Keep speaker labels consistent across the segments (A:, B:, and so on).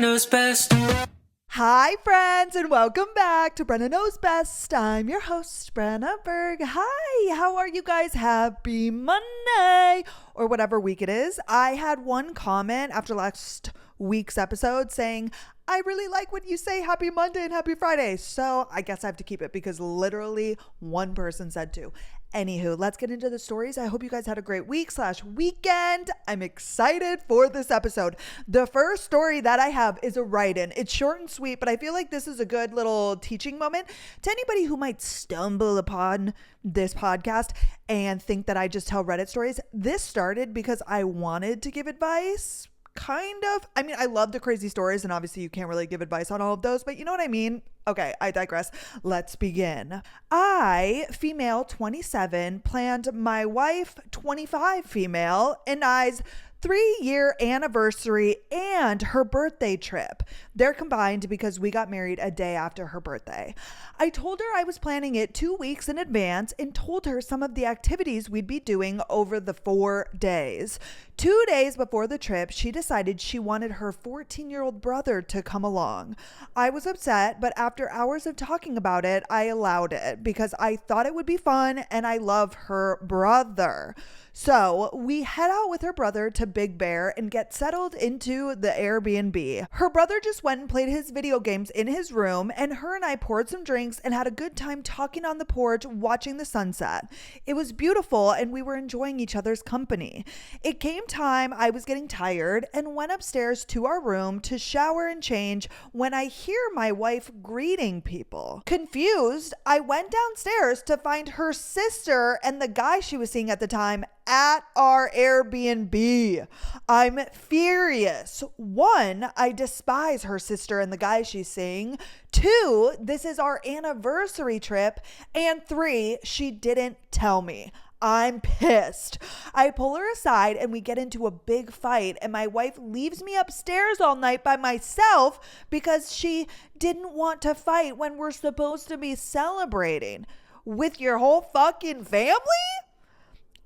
A: Knows Best.
B: Hi, friends, and welcome back to Brenna Knows Best. I'm your host, Brenna Berg. Hi, how are you guys? Happy Monday, or whatever week it is. I had one comment after last week's episode saying, I really like when you say happy Monday and happy Friday. So I guess I have to keep it because literally one person said to. Anywho, let's get into the stories. I hope you guys had a great week/weekend. I'm excited for this episode. The first story that I have is a write-in. It's short and sweet, but I feel like this is a good little teaching moment to anybody who might stumble upon this podcast and think that I just tell Reddit stories. This started because I wanted to give advice. Kind of. I mean, I love the crazy stories, and obviously you can't really give advice on all of those, but you know what I mean? Okay, I digress. Let's begin. I, female 27, planned my wife, 25 female, and I's 3-year anniversary and her birthday trip. They're combined because we got married a day after her birthday. I told her I was planning it 2 weeks in advance and told her some of the activities we'd be doing over the 4 days. 2 days before the trip, she decided she wanted her 14-year-old brother to come along. I was upset, but after hours of talking about it, I allowed it because I thought it would be fun and I love her brother. So we head out with her brother to Big Bear and get settled into the Airbnb. Her brother just went and played his video games in his room, and her and I poured some drinks and had a good time talking on the porch watching the sunset. It was beautiful and we were enjoying each other's company. It came time I was getting tired and went upstairs to our room to shower and change when I hear my wife greeting people. Confused, I went downstairs to find her sister and the guy she was seeing at the time at our Airbnb. I'm furious. 1, I despise her sister and the guy she's seeing. 2, this is our anniversary trip. And 3, she didn't tell me. I'm pissed. I pull her aside and we get into a big fight, and my wife leaves me upstairs all night by myself because she didn't want to fight when we're supposed to be celebrating with your whole fucking family.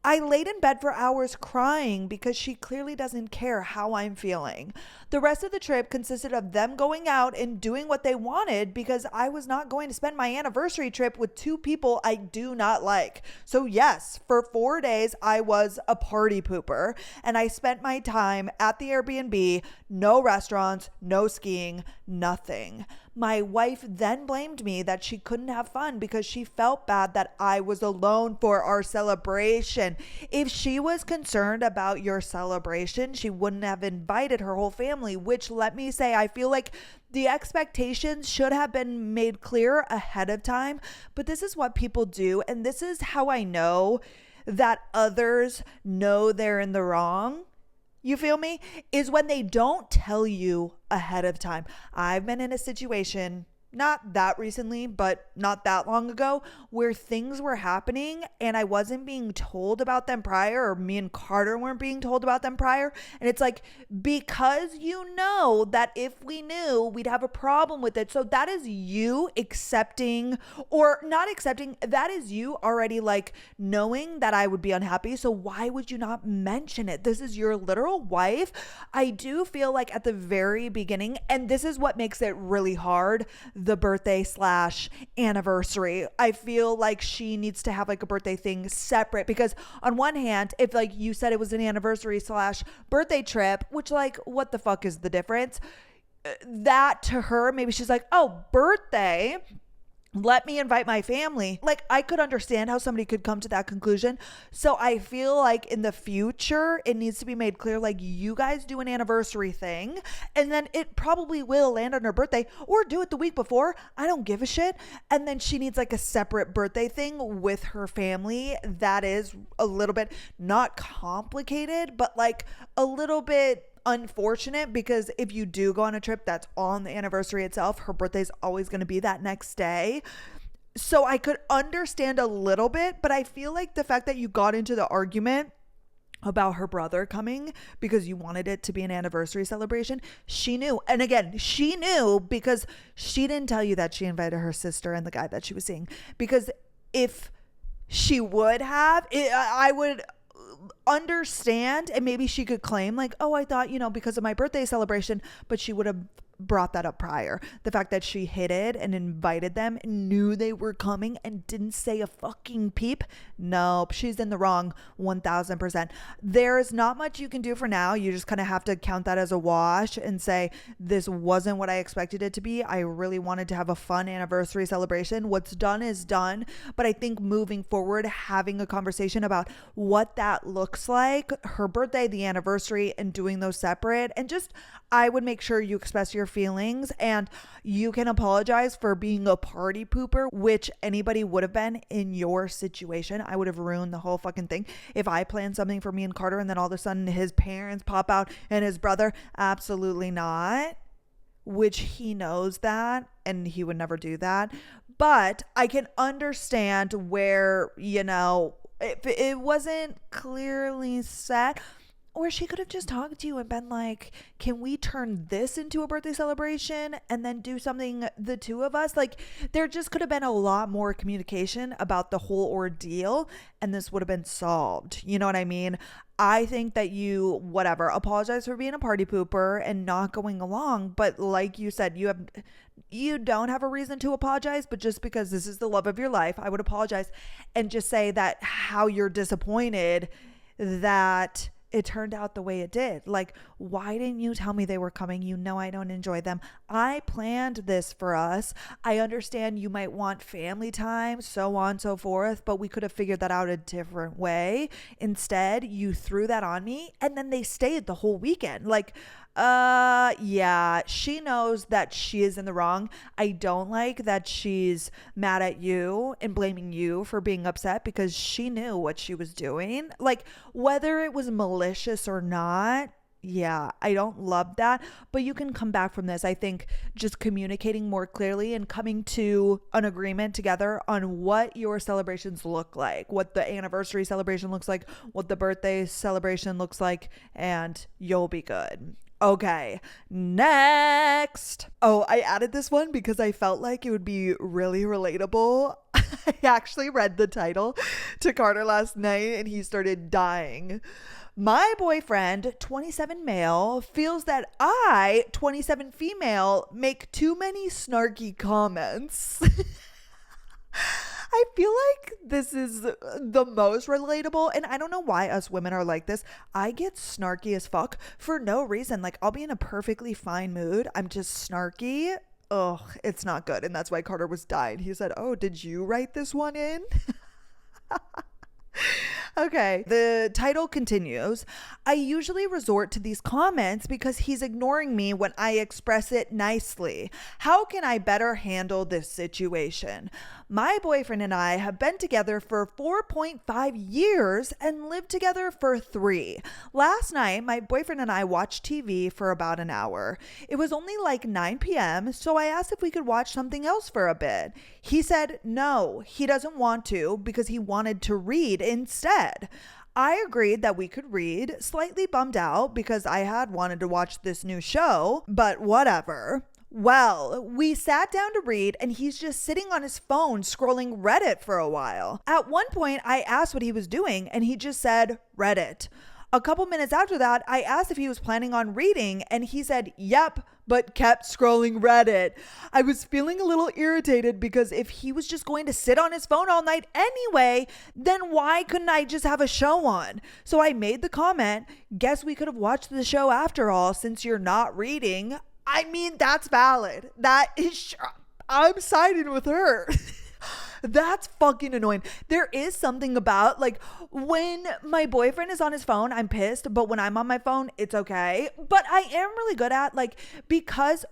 B: I laid in bed for hours crying because she clearly doesn't care how I'm feeling. The rest of the trip consisted of them going out and doing what they wanted because I was not going to spend my anniversary trip with 2 people I do not like. So yes, for 4 days, I was a party pooper and I spent my time at the Airbnb, no restaurants, no skiing, nothing. My wife then blamed me that she couldn't have fun because she felt bad that I was alone for our celebration. If she was concerned about your celebration, she wouldn't have invited her whole family, which, let me say, I feel like the expectations should have been made clear ahead of time, but this is what people do, and this is how I know that others know they're in the wrong. You feel me? Is when they don't tell you ahead of time. I've been in a situation, not that recently, but not that long ago, where things were happening and I wasn't being told about them prior, or me and Carter weren't being told about them prior. And it's like, because you know that if we knew, we'd have a problem with it. So that is you accepting, or not accepting, that is you already like knowing that I would be unhappy. So why would you not mention it? This is your literal wife. I do feel like at the very beginning, and this is what makes it really hard, the birthday/anniversary. I feel like she needs to have like a birthday thing separate, because on one hand, if like you said it was an anniversary/birthday trip, which like, what the fuck is the difference? That to her, maybe she's like, oh, birthday, let me invite my family. Like, I could understand how somebody could come to that conclusion. So I feel like in the future, it needs to be made clear, like, you guys do an anniversary thing, and then it probably will land on her birthday, or do it the week before. I don't give a shit. And then she needs like a separate birthday thing with her family that is a little bit not complicated, but like a little bit unfortunate, because if you do go on a trip that's on the anniversary itself, her birthday is always going to be that next day. So I could understand a little bit, but I feel like the fact that you got into the argument about her brother coming because you wanted it to be an anniversary celebration, she knew. And again, she knew because she didn't tell you that she invited her sister and the guy that she was seeing. Because if she would have, I would understand, and maybe she could claim like, oh, I thought, because of my birthday celebration, but she would have brought that up prior. The fact that she hid it and invited them and knew they were coming and didn't say a fucking peep. Nope, she's in the wrong 1000%. There's not much you can do for now. You just kind of have to count that as a wash and say, this wasn't what I expected it to be. I really wanted to have a fun anniversary celebration. What's done is done. But I think moving forward, having a conversation about what that looks like, her birthday, the anniversary, and doing those separate, and just, I would make sure you express your feelings and you can apologize for being a party pooper, which anybody would have been in your situation. I would have ruined the whole fucking thing. If I planned something for me and Carter and then all of a sudden his parents pop out and his brother, absolutely not. Which he knows that and he would never do that. But I can understand where, if it wasn't clearly set, or she could have just talked to you and been like, can we turn this into a birthday celebration and then do something, the two of us? Like, there just could have been a lot more communication about the whole ordeal and this would have been solved. You know what I mean? I think that you, apologize for being a party pooper and not going along. But like you said, you don't have a reason to apologize, but just because this is the love of your life, I would apologize and just say that how you're disappointed that it turned out the way it did. Like, why didn't you tell me they were coming? You know I don't enjoy them. I planned this for us. I understand you might want family time, so on and so forth, but we could have figured that out a different way. Instead, you threw that on me and then they stayed the whole weekend. Like, yeah, she knows that she is in the wrong. I don't like that she's mad at you and blaming you for being upset because she knew what she was doing. Like, whether it was malicious or not, yeah, I don't love that, but you can come back from this. I think just communicating more clearly and coming to an agreement together on what your celebrations look like, what the anniversary celebration looks like, what the birthday celebration looks like, and you'll be good. Okay, next. Oh, I added this one because I felt like it would be really relatable. I actually read the title to Carter last night and he started dying. My boyfriend, 27 male, feels that I, 27 female, make too many snarky comments. I feel like this is the most relatable, and I don't know why us women are like this. I get snarky as fuck for no reason. Like, I'll be in a perfectly fine mood. I'm just snarky. Ugh, it's not good. And that's why Carter was dying. He said, oh, did you write this one in? Okay, the title continues. I usually resort to these comments because he's ignoring me when I express it nicely. How can I better handle this situation? My boyfriend and I have been together for 4.5 years and lived together for 3. Last night, my boyfriend and I watched TV for about an hour. It was only like 9 p.m., so I asked if we could watch something else for a bit. He said no, he doesn't want to because he wanted to read instead. I agreed that we could read, slightly bummed out because I had wanted to watch this new show, but whatever. Well, we sat down to read and he's just sitting on his phone scrolling Reddit for a while. At one point, I asked what he was doing and he just said Reddit. A couple minutes after that, I asked if he was planning on reading and he said, yep, but kept scrolling Reddit. I was feeling a little irritated because if he was just going to sit on his phone all night anyway, then why couldn't I just have a show on? So I made the comment, guess we could have watched the show after all since you're not reading. I mean, that's valid. That is, I'm siding with her. That's fucking annoying. There is something about, like, when my boyfriend is on his phone, I'm pissed, but when I'm on my phone, it's okay. But I am really good at, like, because,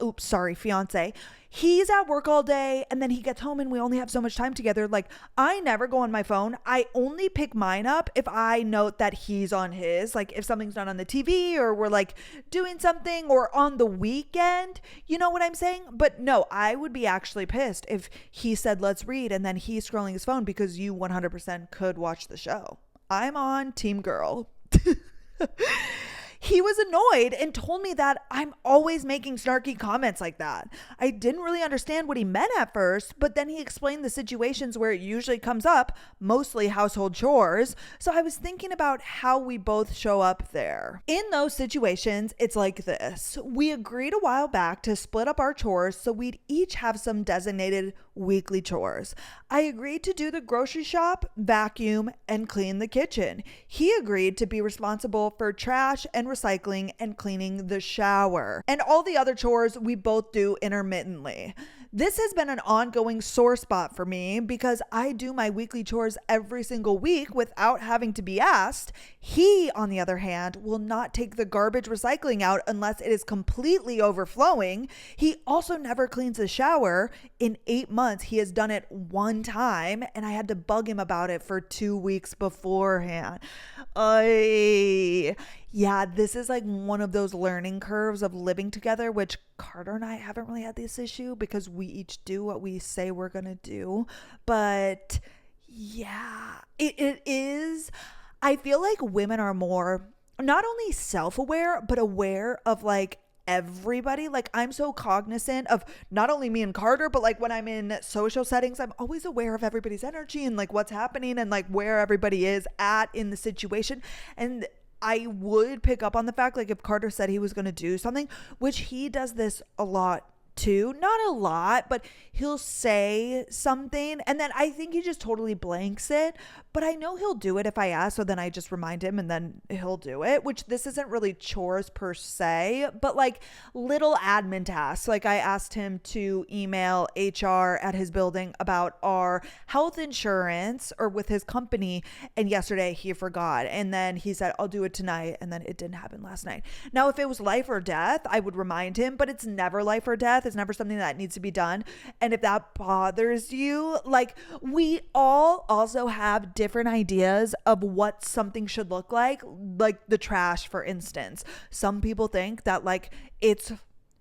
B: fiance, he's at work all day and then he gets home and we only have so much time together. Like, I never go on my phone. I only pick mine up if I note that he's on his, like if something's not on the TV or we're like doing something or on the weekend, you know what I'm saying? But no, I would be actually pissed if he said, let's read, and then he's scrolling his phone because you 100% could watch the show. I'm on team girl. he was annoyed and told me that I'm always making snarky comments like that. I didn't really understand what he meant at first, but then he explained the situations where it usually comes up, mostly household chores. So I was thinking about how we both show up there. In those situations, it's like this. We agreed a while back to split up our chores so we'd each have some designated weekly chores. I agreed to do the grocery shop, vacuum, and clean the kitchen. He agreed to be responsible for trash and recycling and cleaning the shower. And all the other chores we both do intermittently. This has been an ongoing sore spot for me because I do my weekly chores every single week without having to be asked. He, on the other hand, will not take the garbage recycling out unless it is completely overflowing. He also never cleans the shower. In 8 months, he has done it one time, and I had to bug him about it for 2 weeks beforehand. Yeah, this is like one of those learning curves of living together, which Carter and I haven't really had this issue because we each do what we say we're going to do. But yeah, it is. I feel like women are more not only self-aware, but aware of like everybody. Like I'm so cognizant of not only me and Carter, but like when I'm in social settings, I'm always aware of everybody's energy and like what's happening and like where everybody is at in the situation. And I would pick up on the fact, like if Carter said he was going to do something, which he does this a lot too, not a lot, but he'll say something and then I think he just totally blanks it, but I know he'll do it if I ask, so then I just remind him and then he'll do it, which this isn't really chores per se, but like little admin tasks. Like I asked him to email HR at his building about our health insurance or with his company, and yesterday he forgot, and then he said I'll do it tonight, and then it didn't happen last night. Now if it was life or death, I would remind him, but it's never life or death. It's never something that needs to be done. And if that bothers you, like we all also have different ideas of what something should look like the trash, for instance. Some people think that like it's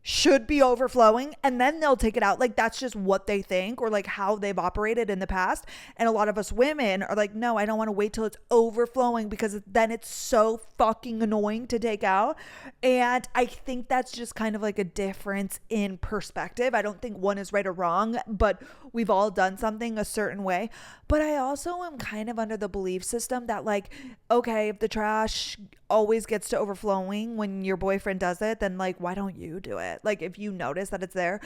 B: should be overflowing and then they'll take it out. Like that's just what they think or like how they've operated in the past. And a lot of us women are like, no, I don't want to wait till it's overflowing because then it's so fucking annoying to take out. And I think that's just kind of like a difference in perspective. I don't think one is right or wrong, but we've all done something a certain way. But I also am kind of under the belief system that like, okay, if the trash always gets to overflowing when your boyfriend does it, then like why don't you do it? Like if you notice that it's there.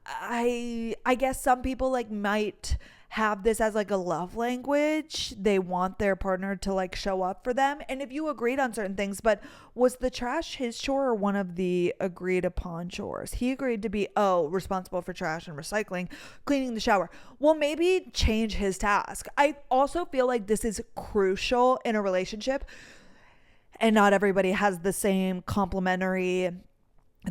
B: I guess some people like might have this as like a love language. They want their partner to like show up for them, and if you agreed on certain things. But was the trash his chore or one of the agreed upon chores? He agreed to be responsible for trash and recycling, cleaning the shower. Well, maybe change his task. I also feel like this is crucial in a relationship, and not everybody has the same complementary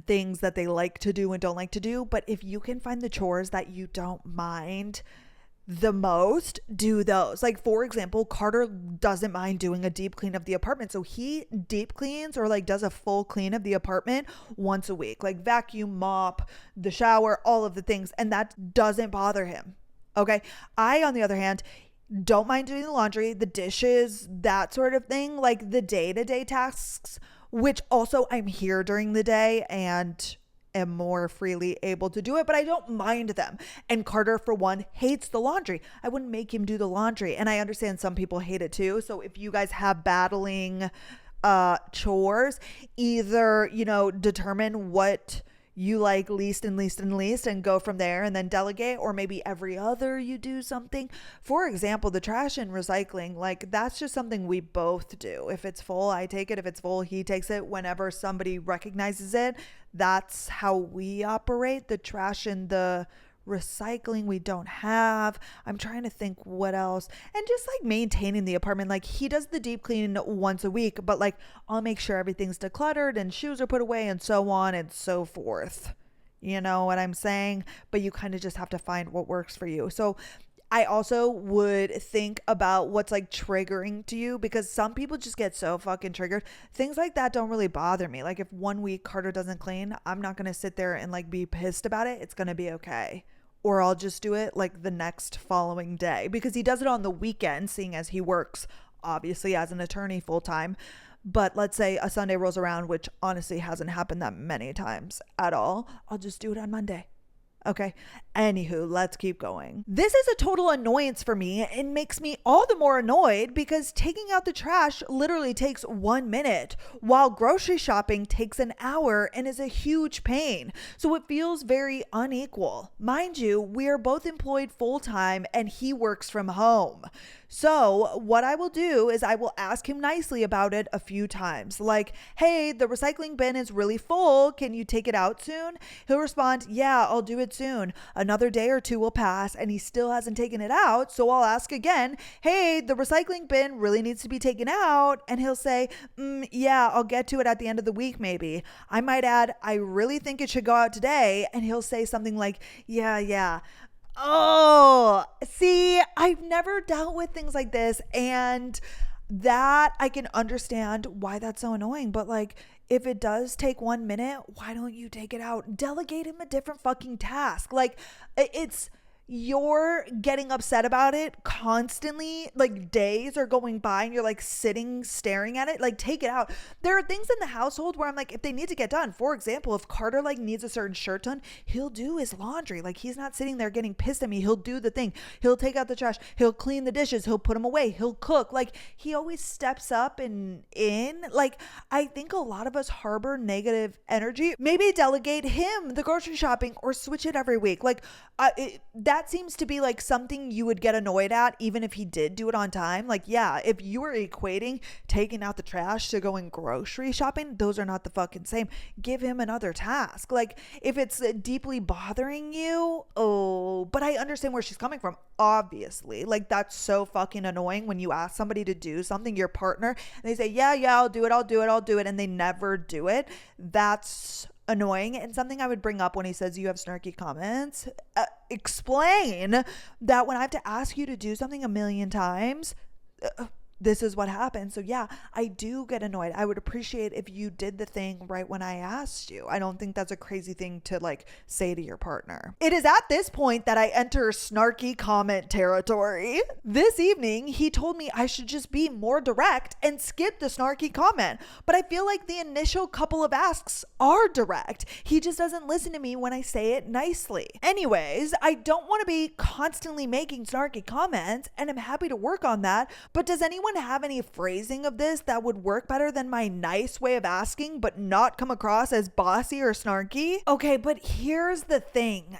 B: things that they like to do and don't like to do. But if you can find the chores that you don't mind the most, do those. Like for example, Carter doesn't mind doing a deep clean of the apartment, so he deep cleans or like does a full clean of the apartment once a week, like vacuum, mop, the shower, all of the things, and that doesn't bother him. Okay, I on the other hand don't mind doing the laundry, the dishes, that sort of thing, like the day-to-day tasks, which also I'm here during the day and am more freely able to do it, but I don't mind them. And Carter, for one, hates the laundry. I wouldn't make him do the laundry. And I understand some people hate it too. So if you guys have battling chores, either, determine what you like least and go from there and then delegate, or maybe every other you do something. For example, the trash and recycling, like that's just something we both do. If it's full, I take it. If it's full, he takes it. Whenever somebody recognizes it, that's how we operate. The trash and the recycling we don't have. I'm trying to think what else. And just like maintaining the apartment, like he does the deep clean once a week, but like I'll make sure everything's decluttered and shoes are put away and so on and so forth. You know what I'm saying? But you kind of just have to find what works for you. So I also would think about what's like triggering to you, because some people just get so fucking triggered. Things like that don't really bother me. Like if 1 week Carter doesn't clean, I'm not going to sit there and like be pissed about it. It's going to be okay. Or I'll just do it like the next following day, because he does it on the weekend, seeing as he works obviously as an attorney full time. But let's say a Sunday rolls around, which honestly hasn't happened that many times at all. I'll just do it on Monday. Okay. Anywho, let's keep going. This is a total annoyance for me and makes me all the more annoyed because taking out the trash literally takes 1 minute, while grocery shopping takes an hour and is a huge pain. So it feels very unequal. Mind you, we are both employed full time and he works from home. So what I will do is I will ask him nicely about it a few times. Like, hey, the recycling bin is really full. Can you take it out soon? He'll respond, yeah, I'll do it soon. Another day or two will pass and he still hasn't taken it out. So I'll ask again, hey, the recycling bin really needs to be taken out. And he'll say, yeah, I'll get to it at the end of the week, maybe. I might add, I really think it should go out today. And he'll say something like, yeah. Oh, see, I've never dealt with things like this, and that I can understand why that's so annoying. But like, if it does take 1 minute, why don't you take it out? Delegate him a different fucking task. Like, you're getting upset about it constantly, like days are going by and you're like sitting staring at it. Like, take it out. There are things in the household where I'm like, if they need to get done, for example, if Carter like needs a certain shirt done, he'll do his laundry. Like, he's not sitting there getting pissed at me. He'll do the thing. He'll take out the trash. He'll clean the dishes. He'll put them away. He'll cook. Like, he always steps up and in. Like, I think a lot of us harbor negative energy. Maybe delegate him the grocery shopping or switch it every week. Like, that seems to be like something you would get annoyed at even if he did do it on time. Like, yeah, if you were equating taking out the trash to going grocery shopping, those are not the fucking same. Give him another task. Like, if it's deeply bothering you, but I understand where she's coming from, obviously. Like, that's so fucking annoying when you ask somebody to do something, your partner, and they say, yeah, I'll do it, and they never do it. That's annoying, and something I would bring up when he says you have snarky comments. Explain that when I have to ask you to do something a million times, this is what happens. So yeah, I do get annoyed. I would appreciate if you did the thing right when I asked you. I don't think that's a crazy thing to like say to your partner. It is at this point that I enter snarky comment territory. This evening, he told me I should just be more direct and skip the snarky comment. But I feel like the initial couple of asks are direct. He just doesn't listen to me when I say it nicely. Anyways, I don't want to be constantly making snarky comments, and I'm happy to work on that. But does anyone have any phrasing of this that would work better than my nice way of asking but not come across as bossy or snarky? Okay, but here's the thing.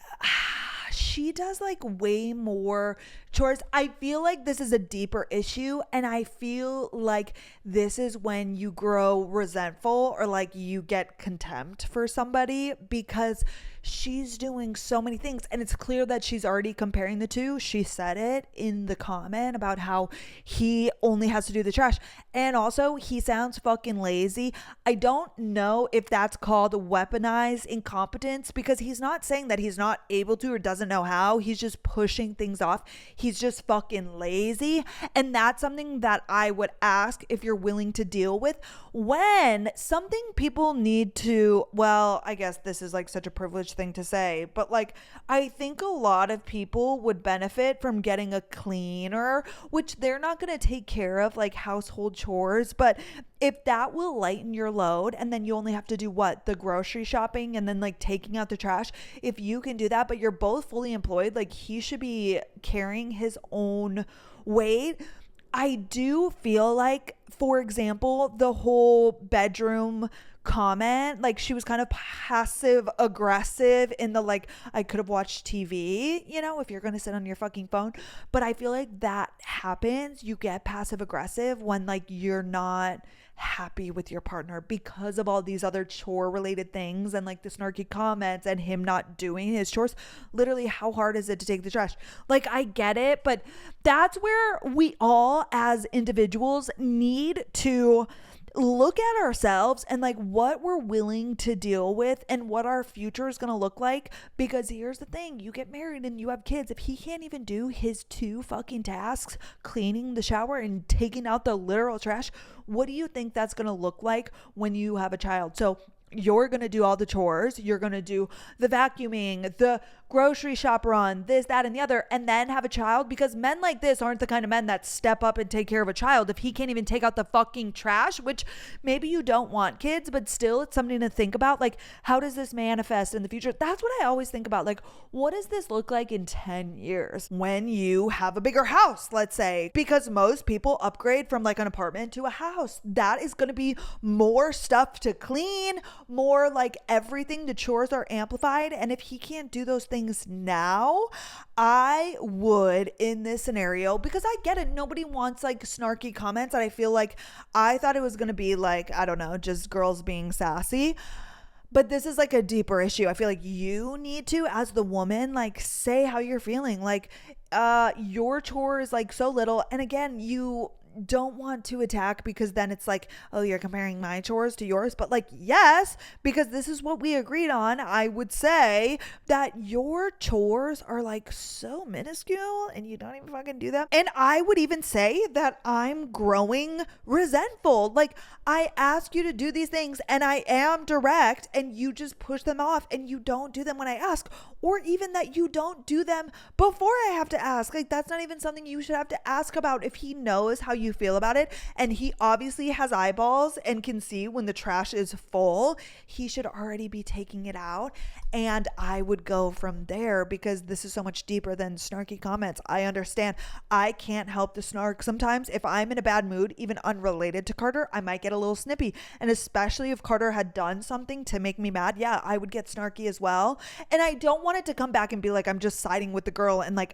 B: She does like way more chores. I feel like this is a deeper issue, and I feel like this is when you grow resentful or like you get contempt for somebody because she's doing so many things, and it's clear that she's already comparing the two. She said it in the comment about how he only has to do the trash, and also he sounds fucking lazy. I don't know if that's called weaponized incompetence, because he's not saying that he's not able to or doesn't know how. He's just pushing things off. He's just fucking lazy, and that's something that I would ask if you're willing to deal with when something people need to, well, I guess this is like such a privileged thing to say, but like, I think a lot of people would benefit from getting a cleaner, which they're not going to take care of like household chores, but if that will lighten your load, and then you only have to do what, the grocery shopping and then like taking out the trash, if you can do that, but you're both fully employed, like he should be carrying his own weight. I do feel like, for example, the whole bedroom comment, like she was kind of passive aggressive in the like, I could have watched TV, you know, if you're going to sit on your fucking phone. But I feel like that happens. You get passive aggressive when like you're not happy with your partner because of all these other chore related things and like the snarky comments and him not doing his chores. Literally, how hard is it to take the trash? Like, I get it, but that's where we all as individuals need to look at ourselves and like what we're willing to deal with and what our future is going to look like. Because here's the thing, you get married and you have kids. If he can't even do his two fucking tasks, cleaning the shower and taking out the literal trash, what do you think that's going to look like when you have a child? So you're going to do all the chores. You're going to do the vacuuming, the grocery shop run, this, that, and the other, and then have a child, because men like this aren't the kind of men that step up and take care of a child. If he can't even take out the fucking trash, which maybe you don't want kids, but still it's something to think about. Like, how does this manifest in the future? That's what I always think about. Like, what does this look like in 10 years when you have a bigger house, let's say, because most people upgrade from like an apartment to a house. That is going to be more stuff to clean, more like everything. The chores are amplified. And if he can't do those things now, I would, in this scenario, because I get it, nobody wants like snarky comments, and I feel like I thought it was going to be like, I don't know, just girls being sassy. But this is like a deeper issue. I feel like you need to, as the woman, like say how you're feeling. Like your chore is like so little. And again, you don't want to attack, because then it's like, oh, you're comparing my chores to yours. But like, yes, because this is what we agreed on. I would say that your chores are like so minuscule and you don't even fucking do them. And I would even say that I'm growing resentful. Like, I ask you to do these things and I am direct, and you just push them off and you don't do them when I ask, or even that you don't do them before I have to ask. Like, that's not even something you should have to ask about. If he knows how you feel about it, and he obviously has eyeballs and can see when the trash is full, he should already be taking it out. And I would go from there, because this is so much deeper than snarky comments. I understand. I can't help the snark. Sometimes if I'm in a bad mood, even unrelated to Carter, I might get a little snippy. And especially if Carter had done something to make me mad, yeah, I would get snarky as well. And I don't want it to come back and be like I'm just siding with the girl and like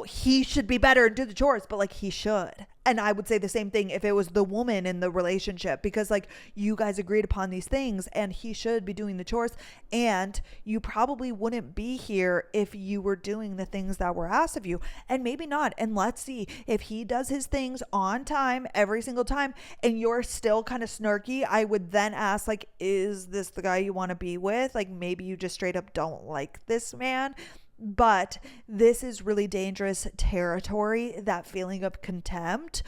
B: he should be better and do the chores, but like he should. And I would say the same thing if it was the woman in the relationship, because like you guys agreed upon these things and he should be doing the chores, and you probably wouldn't be here if you were doing the things that were asked of you, and maybe not. And let's see, if he does his things on time every single time and you're still kind of snarky, I would then ask, like, is this the guy you want to be with? Like, maybe you just straight up don't like this man. But this is really dangerous territory, that feeling of contempt.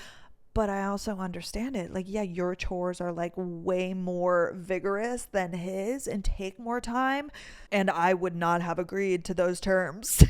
B: But I also understand it. Like, yeah, your chores are like way more vigorous than his and take more time. And I would not have agreed to those terms.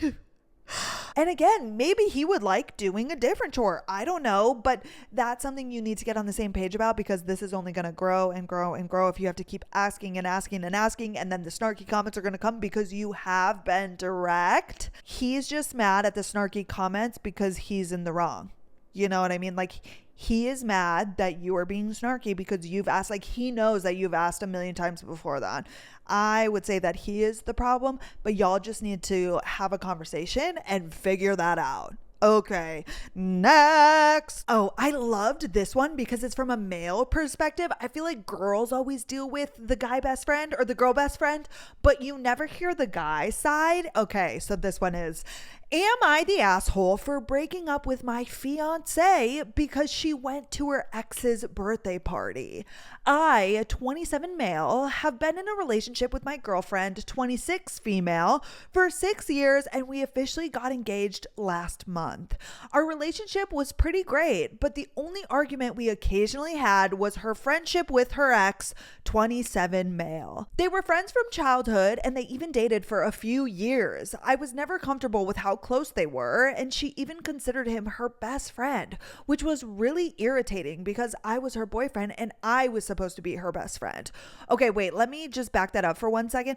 B: And again, maybe he would like doing a different chore. I don't know, but that's something you need to get on the same page about, because this is only going to grow and grow and grow if you have to keep asking and asking and asking, and then the snarky comments are going to come because you have been direct. He's just mad at the snarky comments because he's in the wrong. You know what I mean? Like, he is mad that you are being snarky because you've asked. Like, he knows that you've asked a million times before that. I would say that he is the problem, but y'all just need to have a conversation and figure that out. Okay, next. Oh, I loved this one because it's from a male perspective. I feel like girls always deal with the guy best friend or the girl best friend, but you never hear the guy side. Okay, so this one is, am I the asshole for breaking up with my fiance because she went to her ex's birthday party? I, a 27 male, have been in a relationship with my girlfriend, 26 female, for 6 years, and we officially got engaged last month. Our relationship was pretty great, but the only argument we occasionally had was her friendship with her ex, 27 male. They were friends from childhood, and they even dated for a few years. I was never comfortable with how close they were, and she even considered him her best friend, which was really irritating because I was her boyfriend and I was supposed to be her best friend. Okay, wait, let me just back that up for 1 second.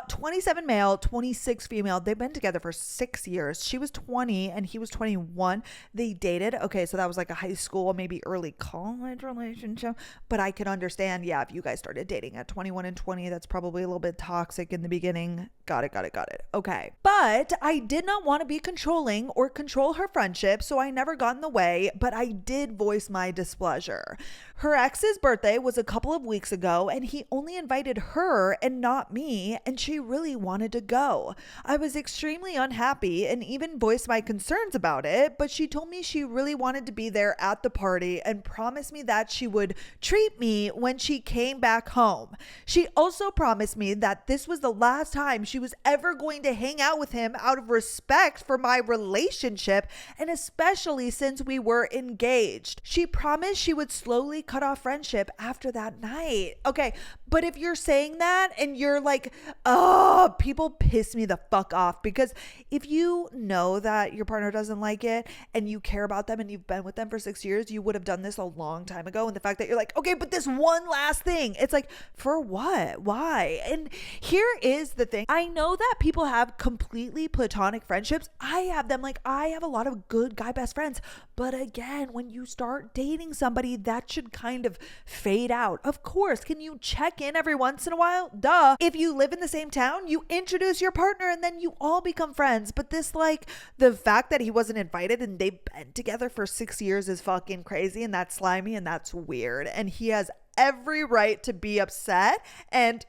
B: 27 male, 26 female. They've been together for 6 years. She was 20 and he was 21. They dated. Okay, so that was like a high school, maybe early college relationship. But I can understand, yeah, if you guys started dating at 21 and 20, that's probably a little bit toxic in the beginning. Got it. Okay. But I did not want to be controlling or control her friendship, so I never got in the way, but I did voice my displeasure. Her ex's birthday was a couple of weeks ago, and he only invited her and not me, and she really wanted to go. I was extremely unhappy and even voiced my concerns about it, but she told me she really wanted to be there at the party and promised me that she would treat me when she came back home. She also promised me that this was the last time she was ever going to hang out with him out of respect respect for my relationship, and especially since we were engaged. She promised she would slowly cut off friendship after that night. Okay, but if you're saying that and you're like, oh, people piss me the fuck off, because if you know that your partner doesn't like it and you care about them and you've been with them for 6 years, you would have done this a long time ago. And the fact that you're like, okay, but this one last thing, it's like, for what? Why? And here is the thing. I know that people have completely platonic friendships. I have them. Like, I have a lot of good guy best friends. But again, when you start dating somebody, that should kind of fade out. Of course, can you check in every once in a while? Duh. If you live in the same town, you introduce your partner and then you all become friends. But this, like, the fact that he wasn't invited and they've been together for 6 years is fucking crazy, and that's slimy and that's weird. And he has every right to be upset and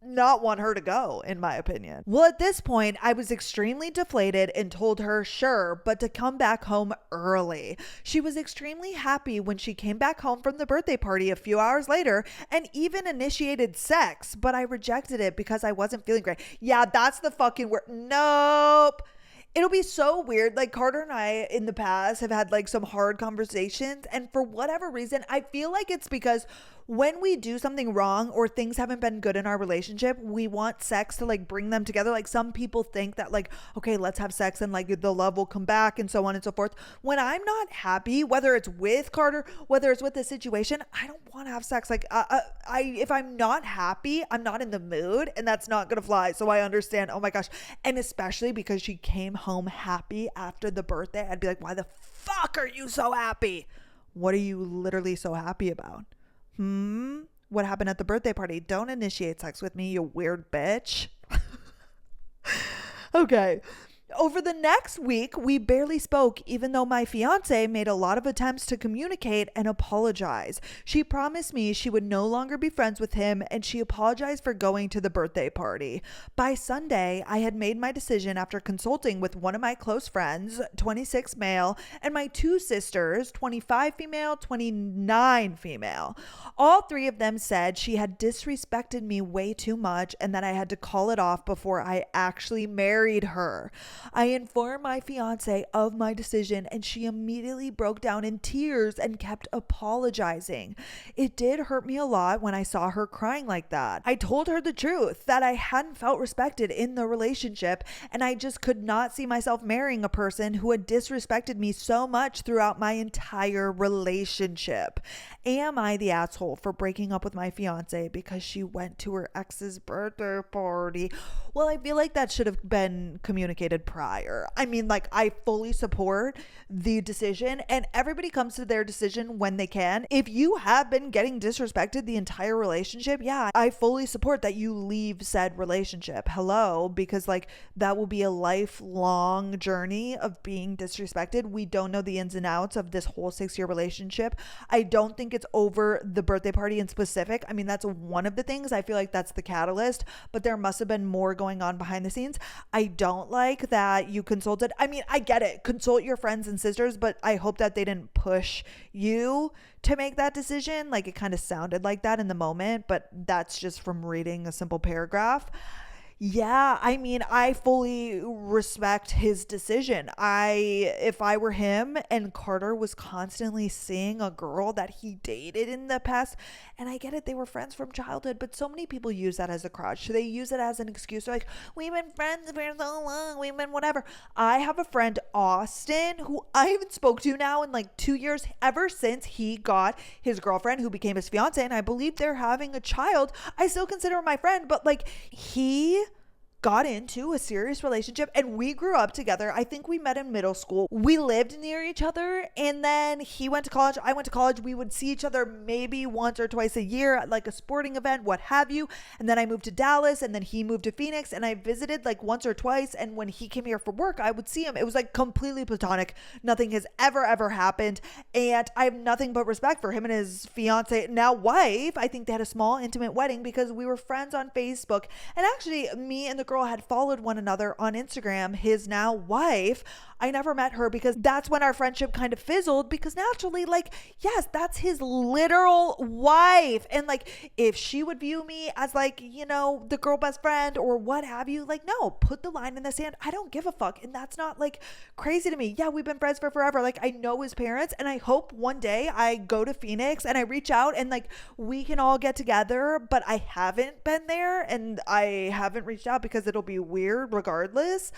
B: not want her to go, in my opinion. Well, at this point, I was extremely deflated and told her, sure, but to come back home early. She was extremely happy when she came back home from the birthday party a few hours later and even initiated sex, but I rejected it because I wasn't feeling great. Yeah, that's the fucking word. Nope. It'll be so weird. Like, Carter and I in the past have had like some hard conversations, and for whatever reason, I feel like it's because when we do something wrong or things haven't been good in our relationship, we want sex to like bring them together. Like, some people think that like, okay, let's have sex and like the love will come back and so on and so forth. When I'm not happy, whether it's with Carter, whether it's with the situation, I don't want to have sex. Like, if I'm not happy, I'm not in the mood, and that's not gonna fly. So I understand. Oh my gosh. And especially because she came home happy after the birthday, I'd be like, why the fuck are you so happy? What are you literally so happy about? What happened at the birthday party? Don't initiate sex with me, you weird bitch. Okay. Over the next week, we barely spoke, even though my fiance made a lot of attempts to communicate and apologize. She promised me she would no longer be friends with him, and she apologized for going to the birthday party. By Sunday, I had made my decision after consulting with one of my close friends, 26 male, and my two sisters, 25 female, 29 female. All three of them said she had disrespected me way too much and that I had to call it off before I actually married her. I informed my fiance of my decision, and she immediately broke down in tears and kept apologizing. It did hurt me a lot when I saw her crying like that. I told her the truth, that I hadn't felt respected in the relationship, and I just could not see myself marrying a person who had disrespected me so much throughout my entire relationship. Am I the asshole for breaking up with my fiance because she went to her ex's birthday party? Well, I feel like that should have been communicated prior. I mean, like, I fully support the decision, and everybody comes to their decision when they can. If you have been getting disrespected the entire relationship, yeah, I fully support that you leave said relationship. Hello, because like that will be a lifelong journey of being disrespected. We don't know the ins and outs of this whole 6-year relationship. I don't think it's over the birthday party in specific. I mean, that's one of the things. I feel like that's the catalyst, but there must have been more going on behind the scenes. I don't like that you consulted. I mean, I get it. Consult your friends and sisters, but I hope that they didn't push you to make that decision. Like, it kind of sounded like that in the moment, but that's just from reading a simple paragraph. Yeah, I mean, I fully respect his decision. If I were him and Carter was constantly seeing a girl that he dated in the past, and I get it, they were friends from childhood, but so many people use that as a crutch. So they use it as an excuse. They're like, we've been friends for so long, we've been whatever. I have a friend, Austin, who I haven't spoke to now in like 2 years, ever since he got his girlfriend who became his fiance, and I believe they're having a child. I still consider him my friend, but like, he got into a serious relationship and we grew up together. I think we met in middle school. We lived near each other, and then he went to college. I went to college. We would see each other maybe once or twice a year at like a sporting event, what have you. And then I moved to Dallas, and then he moved to Phoenix, and I visited like once or twice. And when he came here for work, I would see him. It was like completely platonic. Nothing has ever happened. And I have nothing but respect for him and his fiance, now wife. I think they had a small intimate wedding because we were friends on Facebook. And actually, me and the girl girl had followed one another on Instagram, his now wife. I never met her because that's when our friendship kind of fizzled, because naturally, like, yes, that's his literal wife. And like, if she would view me as like, you know, the girl best friend or what have you, like, no, put the line in the sand. I don't give a fuck. And that's not like crazy to me. Yeah, we've been friends for forever. Like, I know his parents, and I hope one day I go to Phoenix and I reach out and like we can all get together, but I haven't been there and I haven't reached out because it'll be weird regardless.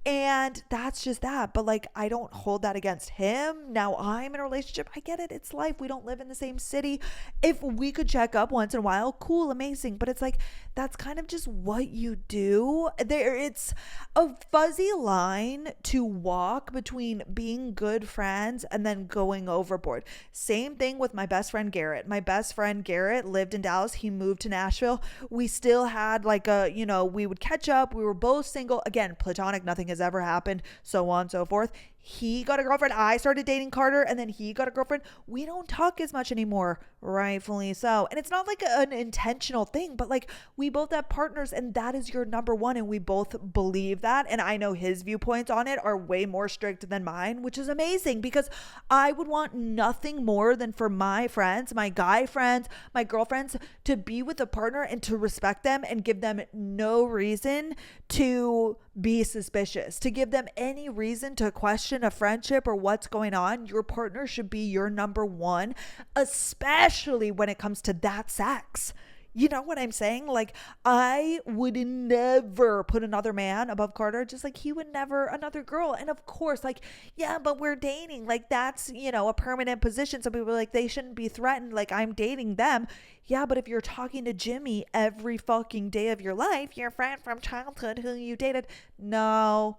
B: And that's just that. But like, I don't hold that against him. Now I'm in a relationship. I get it. It's life. We don't live in the same city. If we could check up once in a while, cool, amazing. But it's like, that's kind of just what you do. It's a fuzzy line to walk between being good friends and then going overboard. Same thing with my best friend Garrett. My best friend Garrett lived in Dallas. He moved to Nashville. We still had like a, you know, we would catch up. We were both single. Again, platonic, nothing has ever happened, so on and so forth. He got a girlfriend. I started dating Carter, and then he got a girlfriend. We don't talk as much anymore, rightfully so. And it's not like an intentional thing, but like, we both have partners, and that is your number one, and we both believe that. And I know his viewpoints on it are way more strict than mine, which is amazing, because I would want nothing more than for my friends, my guy friends, my girlfriends, to be with a partner and to respect them and give them no reason to be suspicious, to give them any reason to question a friendship or what's going on. Your partner should be your number one, especially when it comes to that sex. You know what I'm saying? Like, I would never put another man above Carter, just like he would never another girl. And of course, like, yeah, but we're dating. Like, that's, you know, a permanent position. Some people are like, they shouldn't be threatened. Like, I'm dating them. Yeah, but if you're talking to Jimmy every fucking day of your life, your friend from childhood who you dated, no,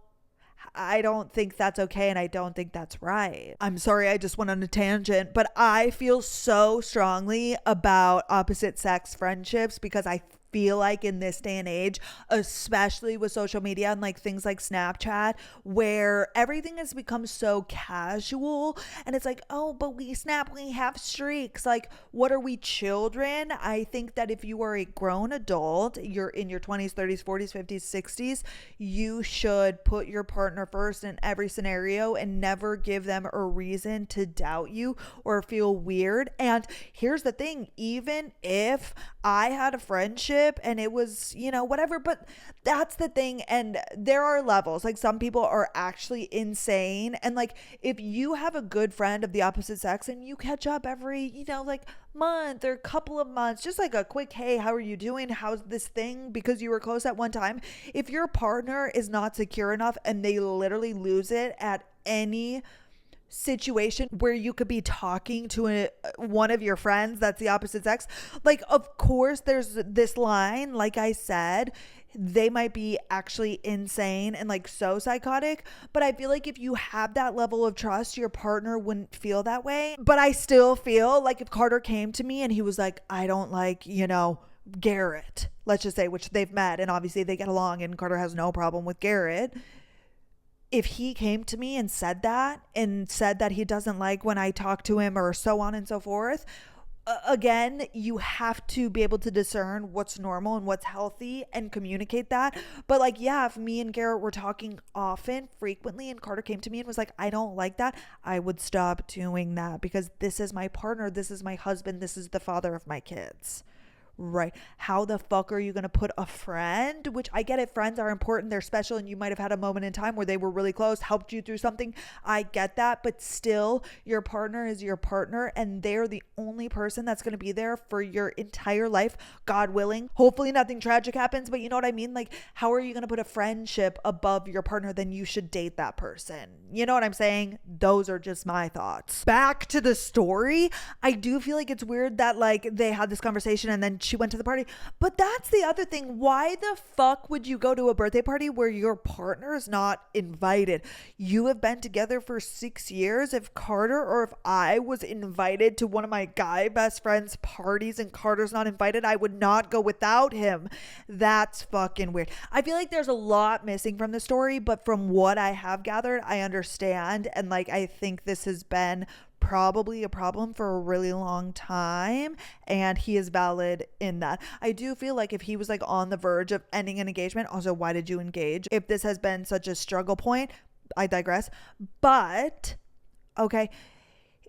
B: I don't think that's okay, and I don't think that's right. I'm sorry, I just went on a tangent, but I feel so strongly about opposite sex friendships because I feel like in this day and age, especially with social media and like things like Snapchat, where everything has become so casual, and it's like, oh, but we snap, we have streaks. Like, what are we, children? I think that if you are a grown adult, you're in your 20s, 30s, 40s, 50s, 60s, you should put your partner first in every scenario and never give them a reason to doubt you or feel weird. And here's the thing, even if I had a friendship and it was, you know, whatever, but that's the thing. And there are levels. Like, some people are actually insane. And like, if you have a good friend of the opposite sex and you catch up every, you know, like month or couple of months, just like a quick, hey, how are you doing? How's this thing? Because you were close at one time. If your partner is not secure enough and they literally lose it at any situation where you could be talking to one of your friends that's the opposite sex, like, of course there's this line, like I said, they might be actually insane and like so psychotic, but I feel like if you have that level of trust, your partner wouldn't feel that way. But I still feel like if Carter came to me and he was like, I don't like, you know, Garrett, let's just say, which they've met and obviously they get along and Carter has no problem with Garrett, if he came to me and said that he doesn't like when I talk to him or so on and so forth, again, you have to be able to discern what's normal and what's healthy and communicate that. But like, yeah, if me and Garrett were talking often, frequently, and Carter came to me and was like, I don't like that, I would stop doing that, because this is my partner, this is my husband, this is the father of my kids. Right. How the fuck are you going to put a friend, which I get it, friends are important, they're special, and you might have had a moment in time where they were really close, helped you through something. I get that, but still, your partner is your partner, and they're the only person that's going to be there for your entire life, God willing. Hopefully nothing tragic happens, but you know what I mean? Like, how are you going to put a friendship above your partner? Then you should date that person. You know what I'm saying? Those are just my thoughts. Back to the story. I do feel like it's weird that like they had this conversation and then she went to the party. But that's the other thing. Why the fuck would you go to a birthday party where your partner is not invited? You have been together for 6 years. If Carter or if I was invited to one of my guy best friends' parties and Carter's not invited, I would not go without him. That's fucking weird. I feel like there's a lot missing from the story, but from what I have gathered, I understand. And like, I think this has been probably a problem for a really long time, and he is valid in that. I do feel like if he was like on the verge of ending an engagement, also, why did you engage? If this has been such a struggle point, I digress. But okay,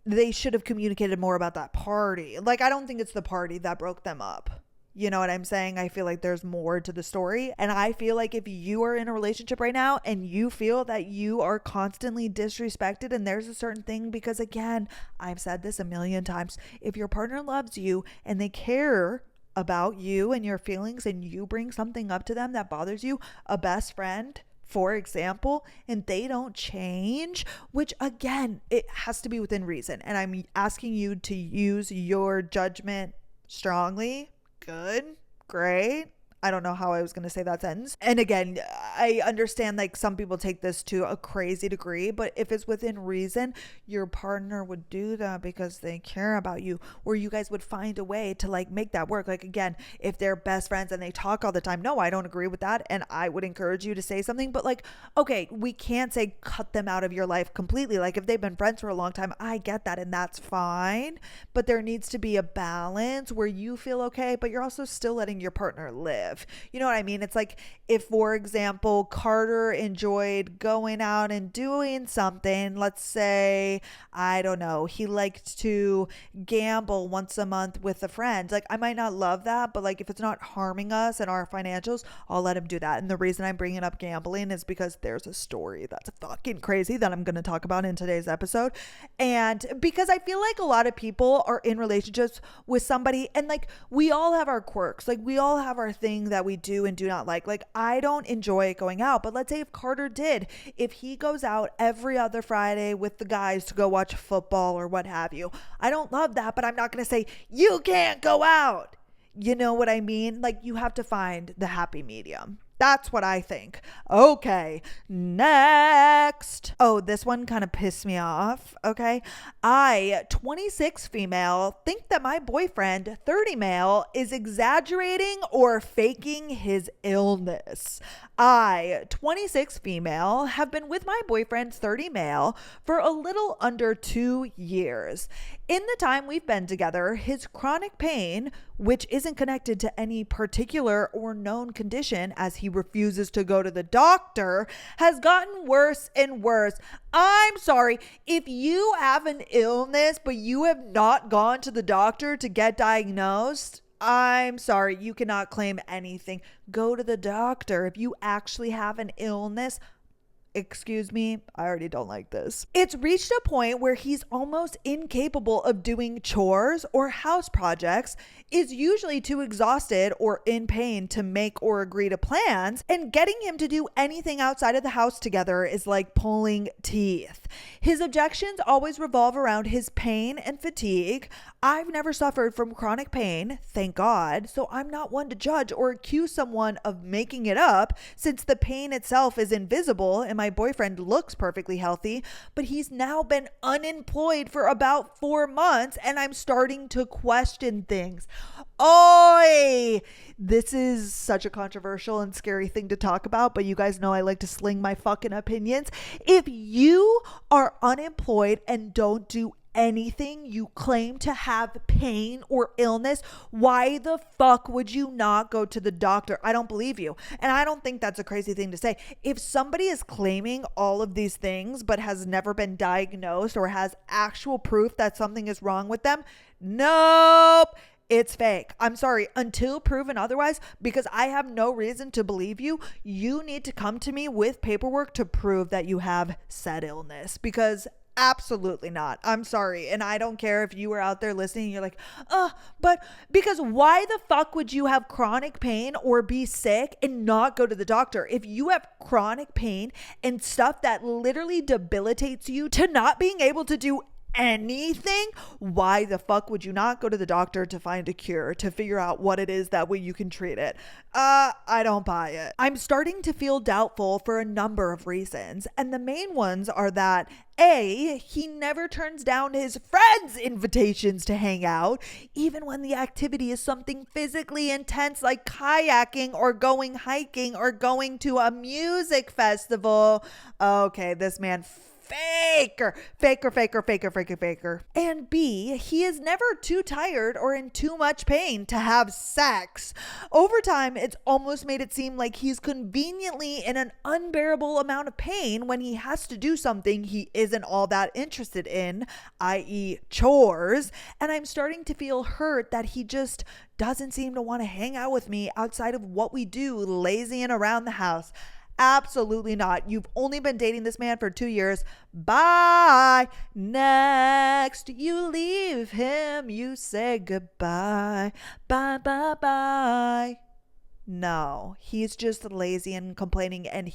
B: they should have communicated more about that party. Like, I don't think it's the party that broke them up. You know what I'm saying? I feel like there's more to the story. And I feel like if you are in a relationship right now and you feel that you are constantly disrespected and there's a certain thing, because again, I've said this a million times, if your partner loves you and they care about you and your feelings and you bring something up to them that bothers you, a best friend, for example, and they don't change, which again, it has to be within reason. And I'm asking you to use your judgment strongly. Good, great. I don't know how I was going to say that sentence. And again, I understand like some people take this to a crazy degree, but if it's within reason, your partner would do that because they care about you, or you guys would find a way to like make that work. Like again, if they're best friends and they talk all the time, no, I don't agree with that. And I would encourage you to say something, but like, okay, we can't say cut them out of your life completely. Like if they've been friends for a long time, I get that and that's fine. But there needs to be a balance where you feel okay, but you're also still letting your partner live. You know what I mean? It's like if, for example, Carter enjoyed going out and doing something, let's say, I don't know, he liked to gamble once a month with a friend. Like I might not love that, but like if it's not harming us and our financials, I'll let him do that. And the reason I'm bringing up gambling is because there's a story that's fucking crazy that I'm going to talk about in today's episode. And because I feel like a lot of people are in relationships with somebody and like we all have our quirks. Like we all have our thing that we do and do not like. Like I don't enjoy going out, but let's say if Carter did, if he goes out every other Friday with the guys to go watch football or what have you, I don't love that, but I'm not going to say you can't go out. You know what I mean? Like you have to find the happy medium. That's what I think. Okay, next. Oh, this one kind of pissed me off. Okay. I, 26 female, think that my boyfriend, 30 male, is exaggerating or faking his illness. I, 26 female, have been with my boyfriend, 30 male, for a little under 2 years. In the time we've been together, his chronic pain, which isn't connected to any particular or known condition as he refuses to go to the doctor, has gotten worse and worse. I'm sorry, if you have an illness but you have not gone to the doctor to get diagnosed, I'm sorry, you cannot claim anything. Go to the doctor. If you actually have an illness, excuse me, I already don't like this. It's reached a point where he's almost incapable of doing chores or house projects, is usually too exhausted or in pain to make or agree to plans, and getting him to do anything outside of the house together is like pulling teeth. His objections always revolve around his pain and fatigue. I've never suffered from chronic pain, thank God, so I'm not one to judge or accuse someone of making it up since the pain itself is invisible and my boyfriend looks perfectly healthy, but he's now been unemployed for about 4 months and I'm starting to question things. Oi! This is such a controversial and scary thing to talk about, but you guys know I like to sling my fucking opinions. If you are unemployed and don't do anything, you claim to have pain or illness, why the fuck would you not go to the doctor? I don't believe you. And I don't think that's a crazy thing to say. If somebody is claiming all of these things but has never been diagnosed or has actual proof that something is wrong with them, nope, it's fake. I'm sorry, until proven otherwise, because I have no reason to believe you, you need to come to me with paperwork to prove that you have said illness, because absolutely not. I'm sorry. And I don't care if you were out there listening, you're like, but because why the fuck would you have chronic pain or be sick and not go to the doctor? If you have chronic pain and stuff that literally debilitates you to not being able to do anything, why the fuck would you not go to the doctor to find a cure, to figure out what it is, that way you can treat it? I don't buy it. I'm starting to feel doubtful for a number of reasons, and the main ones are that A, he never turns down his friends' invitations to hang out, even when the activity is something physically intense like kayaking or going hiking or going to a music festival. Okay, this man faker. And B, he is never too tired or in too much pain to have sex. Over time, it's almost made it seem like he's conveniently in an unbearable amount of pain when he has to do something he isn't all that interested in, i.e. chores. And I'm starting to feel hurt that he just doesn't seem to want to hang out with me outside of what we do lazying around the house. Absolutely not. You've only been dating this man for 2 years. Bye. Next, you leave him. You say goodbye. Bye. No, he's just lazy and complaining, and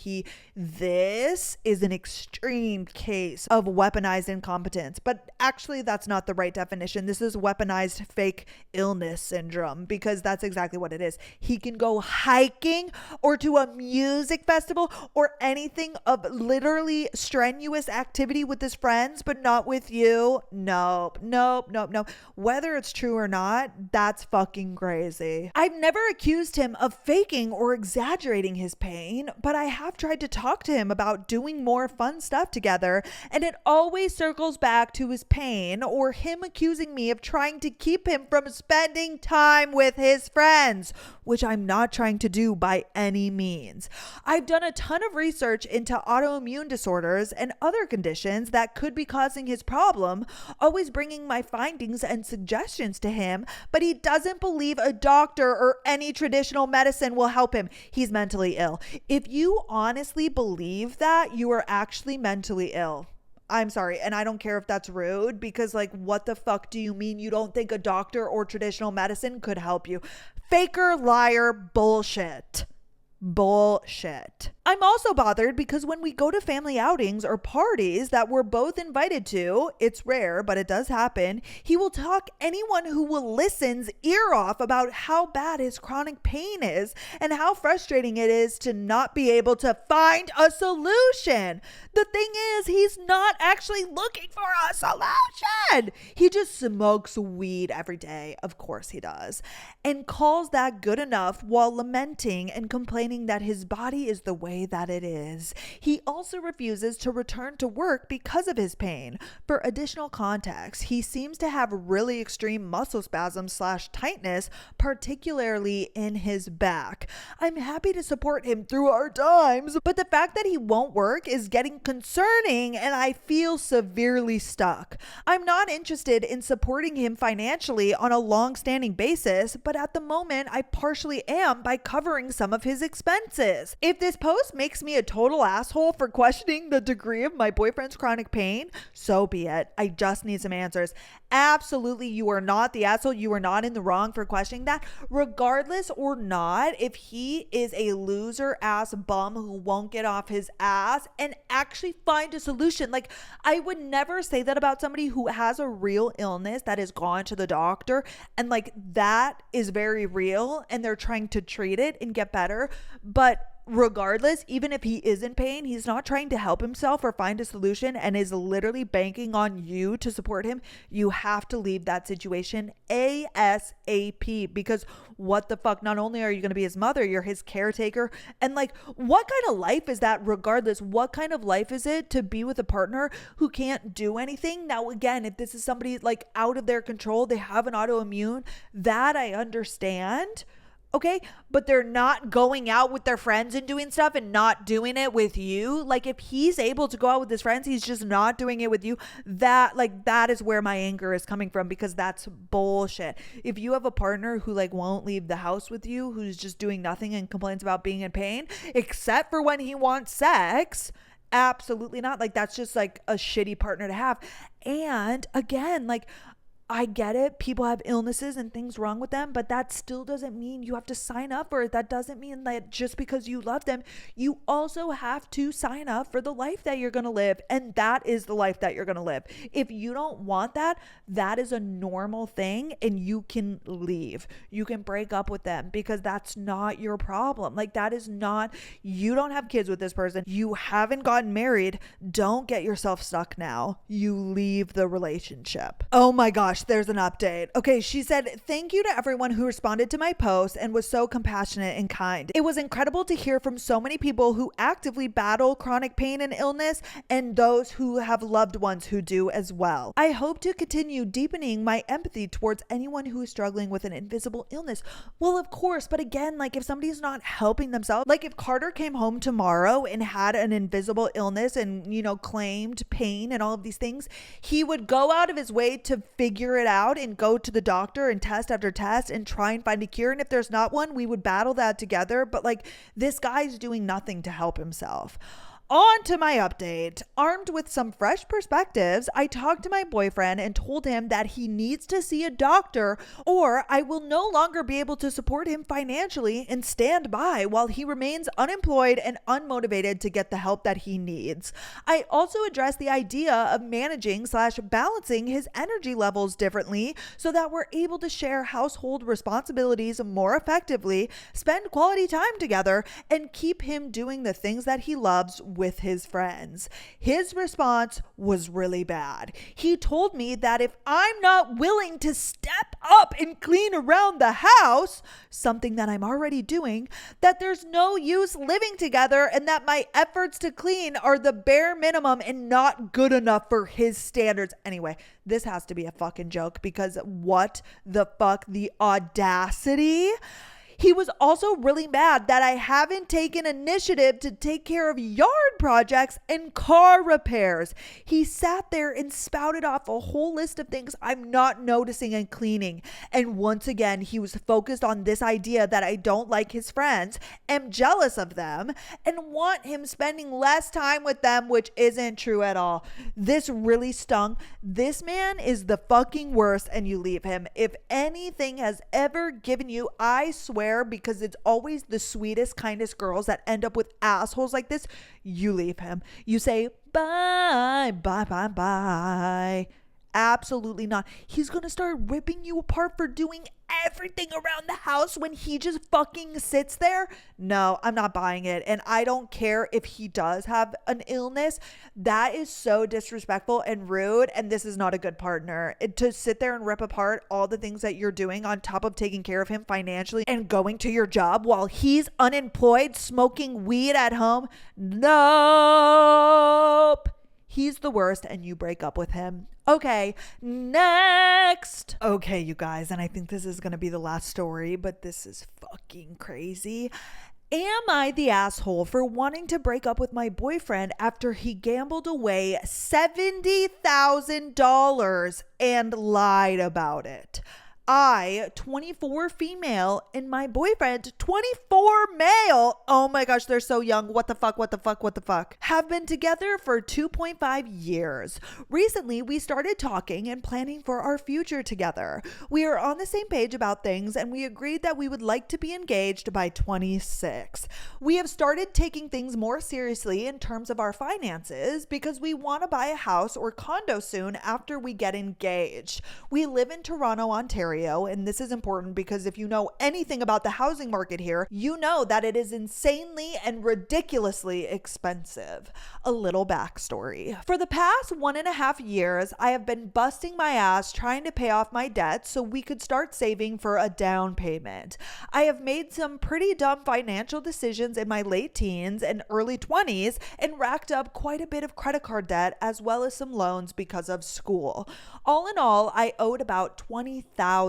B: this is an extreme case of weaponized incompetence. But actually, that's not the right definition. This is weaponized fake illness syndrome, because that's exactly what it is. He can go hiking or to a music festival or anything of literally strenuous activity with his friends, but not with you. Nope. Whether it's true or not, that's fucking crazy. I've never accused him of faking or exaggerating his pain, but I have tried to talk to him about doing more fun stuff together, and it always circles back to his pain or him accusing me of trying to keep him from spending time with his friends, which I'm not trying to do by any means. I've done a ton of research into autoimmune disorders and other conditions that could be causing his problem, always bringing my findings and suggestions to him, but he doesn't believe a doctor or any traditional medicine will help him. He's mentally ill. If you honestly believe that, you are actually mentally ill. I'm sorry. And I don't care if that's rude, because like, what the fuck do you mean you don't think a doctor or traditional medicine could help you? Faker, liar, bullshit. I'm also bothered because when we go to family outings or parties that we're both invited to, it's rare, but it does happen, he will talk anyone who will listen's ear off about how bad his chronic pain is and how frustrating it is to not be able to find a solution. The thing is, he's not actually looking for a solution. He just smokes weed every day. Of course he does. And calls that good enough while lamenting and complaining that his body is the way that it is. He also refuses to return to work because of his pain. For additional context, he seems to have really extreme muscle spasms / tightness, particularly in his back. I'm happy to support him through our times, but the fact that he won't work is getting concerning, and I feel severely stuck. I'm not interested in supporting him financially on a long-standing basis, but at the moment I partially am by covering some of his expenses. If this post makes me a total asshole for questioning the degree of my boyfriend's chronic pain, so be it. I just need some answers. Absolutely, you are not the asshole. You are not in the wrong for questioning that. Regardless or not, if he is a loser ass bum who won't get off his ass and actually find a solution, like, I would never say that about somebody who has a real illness that has gone to the doctor and like that is very real and they're trying to treat it and get better. But regardless, even if he is in pain, he's not trying to help himself or find a solution and is literally banking on you to support him. You have to leave that situation ASAP, because what the fuck? Not only are you going to be his mother, you're his caretaker. And like, what kind of life is that? Regardless, what kind of life is it to be with a partner who can't do anything? Now, again, if this is somebody like out of their control, they have an autoimmune, that I understand. Okay, but they're not going out with their friends and doing stuff and not doing it with you. Like, if he's able to go out with his friends, he's just not doing it with you. That is where my anger is coming from, because that's bullshit. If you have a partner who like won't leave the house with you, who's just doing nothing and complains about being in pain, except for when he wants sex, absolutely not. Like, that's just like a shitty partner to have. And again, like, I get it. People have illnesses and things wrong with them, but that still doesn't mean you have to sign up for it. That doesn't mean that just because you love them, you also have to sign up for the life that you're going to live. And that is the life that you're going to live. If you don't want that, that is a normal thing and you can leave. You can break up with them because that's not your problem. Like, that is not, you don't have kids with this person. You haven't gotten married. Don't get yourself stuck now. You leave the relationship. Oh my gosh. gosh, there's an update. Okay, she said, thank you to everyone who responded to my post and was so compassionate and kind. It was incredible to hear from so many people who actively battle chronic pain and illness and those who have loved ones who do as well. I hope to continue deepening my empathy towards anyone who is struggling with an invisible illness. Well, of course, but again, like if somebody's not helping themselves, like if Carter came home tomorrow and had an invisible illness and, you know, claimed pain and all of these things, he would go out of his way to figure it out and go to the doctor and test after test and try and find a cure. And if there's not one, we would battle that together. But like this guy's doing nothing to help himself. On to my update. Armed with some fresh perspectives, I talked to my boyfriend and told him that he needs to see a doctor or I will no longer be able to support him financially and stand by while he remains unemployed and unmotivated to get the help that he needs. I also addressed the idea of managing/balancing his energy levels differently so that we're able to share household responsibilities more effectively, spend quality time together, and keep him doing the things that he loves with his friends. His response was really bad. He told me that if I'm not willing to step up and clean around the house, something that I'm already doing, that there's no use living together and that my efforts to clean are the bare minimum and not good enough for his standards. Anyway, this has to be a fucking joke because what the fuck, the audacity. He was also really mad that I haven't taken initiative to take care of yard projects and car repairs. He sat there and spouted off a whole list of things I'm not noticing and cleaning. And once again, he was focused on this idea that I don't like his friends, am jealous of them, and want him spending less time with them, which isn't true at all. This really stung. This man is the fucking worst and you leave him. If anything has ever given you, I swear, because it's always the sweetest, kindest girls that end up with assholes like this, you leave him. You say, bye, bye, bye, bye. Absolutely not. He's going to start ripping you apart for doing everything around the house when he just fucking sits there. No, I'm not buying it. And I don't care if he does have an illness. That is so disrespectful and rude. And this is not a good partner. To sit there and rip apart all the things that you're doing on top of taking care of him financially and going to your job while he's unemployed, smoking weed at home. Nope. He's the worst and you break up with him. Okay, next. Okay, you guys, and I think this is going to be the last story, but this is fucking crazy. Am I the asshole for wanting to break up with my boyfriend after he gambled away $70,000 and lied about it? I, 24 female, and my boyfriend, 24 male. Oh my gosh, they're so young. What the fuck, what the fuck, what the fuck? Have been together for 2.5 years. Recently, we started talking and planning for our future together. We are on the same page about things and we agreed that we would like to be engaged by 26. We have started taking things more seriously in terms of our finances because we want to buy a house or condo soon after we get engaged. We live in Toronto, Ontario. And this is important because if you know anything about the housing market here, you know that it is insanely and ridiculously expensive. A little backstory. For the past 1.5 years, I have been busting my ass trying to pay off my debt so we could start saving for a down payment. I have made some pretty dumb financial decisions in my late teens and early 20s and racked up quite a bit of credit card debt as well as some loans because of school. All in all, I owed about $20,000.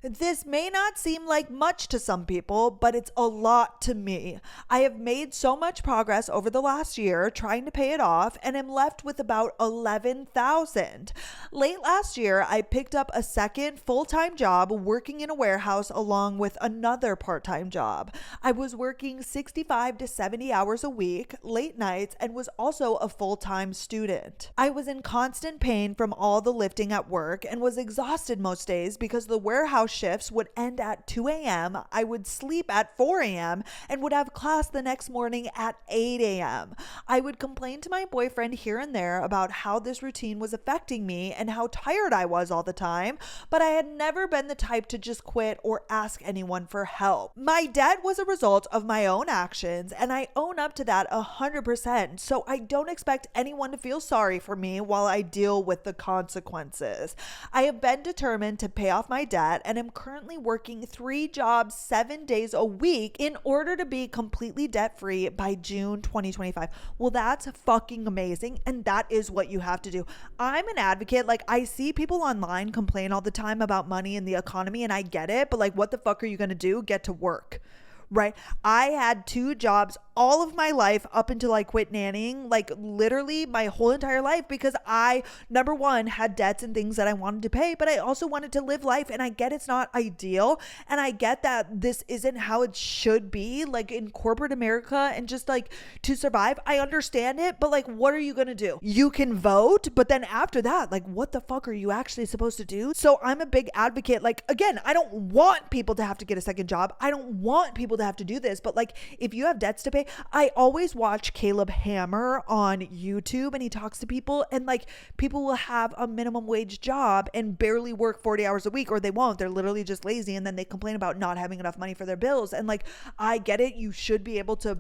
B: This may not seem like much to some people, but it's a lot to me. I have made so much progress over the last year trying to pay it off and am left with about $11,000. Late last year, I picked up a second full-time job working in a warehouse along with another part-time job. I was working 65 to 70 hours a week, late nights, and was also a full-time student. I was in constant pain from all the lifting at work and was exhausted most days because the warehouse shifts would end at 2 a.m. I would sleep at 4 a.m. and would have class the next morning at 8 a.m. I would complain to my boyfriend here and there about how this routine was affecting me and how tired I was all the time, but I had never been the type to just quit or ask anyone for help. My debt was a result of my own actions, and I own up to that 100%, so I don't expect anyone to feel sorry for me while I deal with the consequences. I have been determined to pay off my debt and am currently working 3 jobs 7 days a week in order to be completely debt-free by June 2025. Well, that's fucking amazing, and that is what you have to do. I'm an advocate. Like, I see people online complain all the time about money and the economy, and I get it, but like, what the fuck are you gonna do? Get to work. Right? I had 2 jobs all of my life up until I quit nannying, like literally my whole entire life, because I, number one, had debts and things that I wanted to pay, but I also wanted to live life. And I get it's not ideal. And I get that this isn't how it should be, like in corporate America, and just like to survive. I understand it, but like, what are you going to do? You can vote, but then after that, like, what the fuck are you actually supposed to do? So I'm a big advocate. Like, again, I don't want people to have to get a second job. I don't want people to have to do this, but like, if you have debts to pay, I always watch Caleb Hammer on YouTube, and he talks to people, and like, people will have a minimum wage job and barely work 40 hours a week, or they won't. They're literally just lazy, and then they complain about not having enough money for their bills. And like, I get it. You should be able to,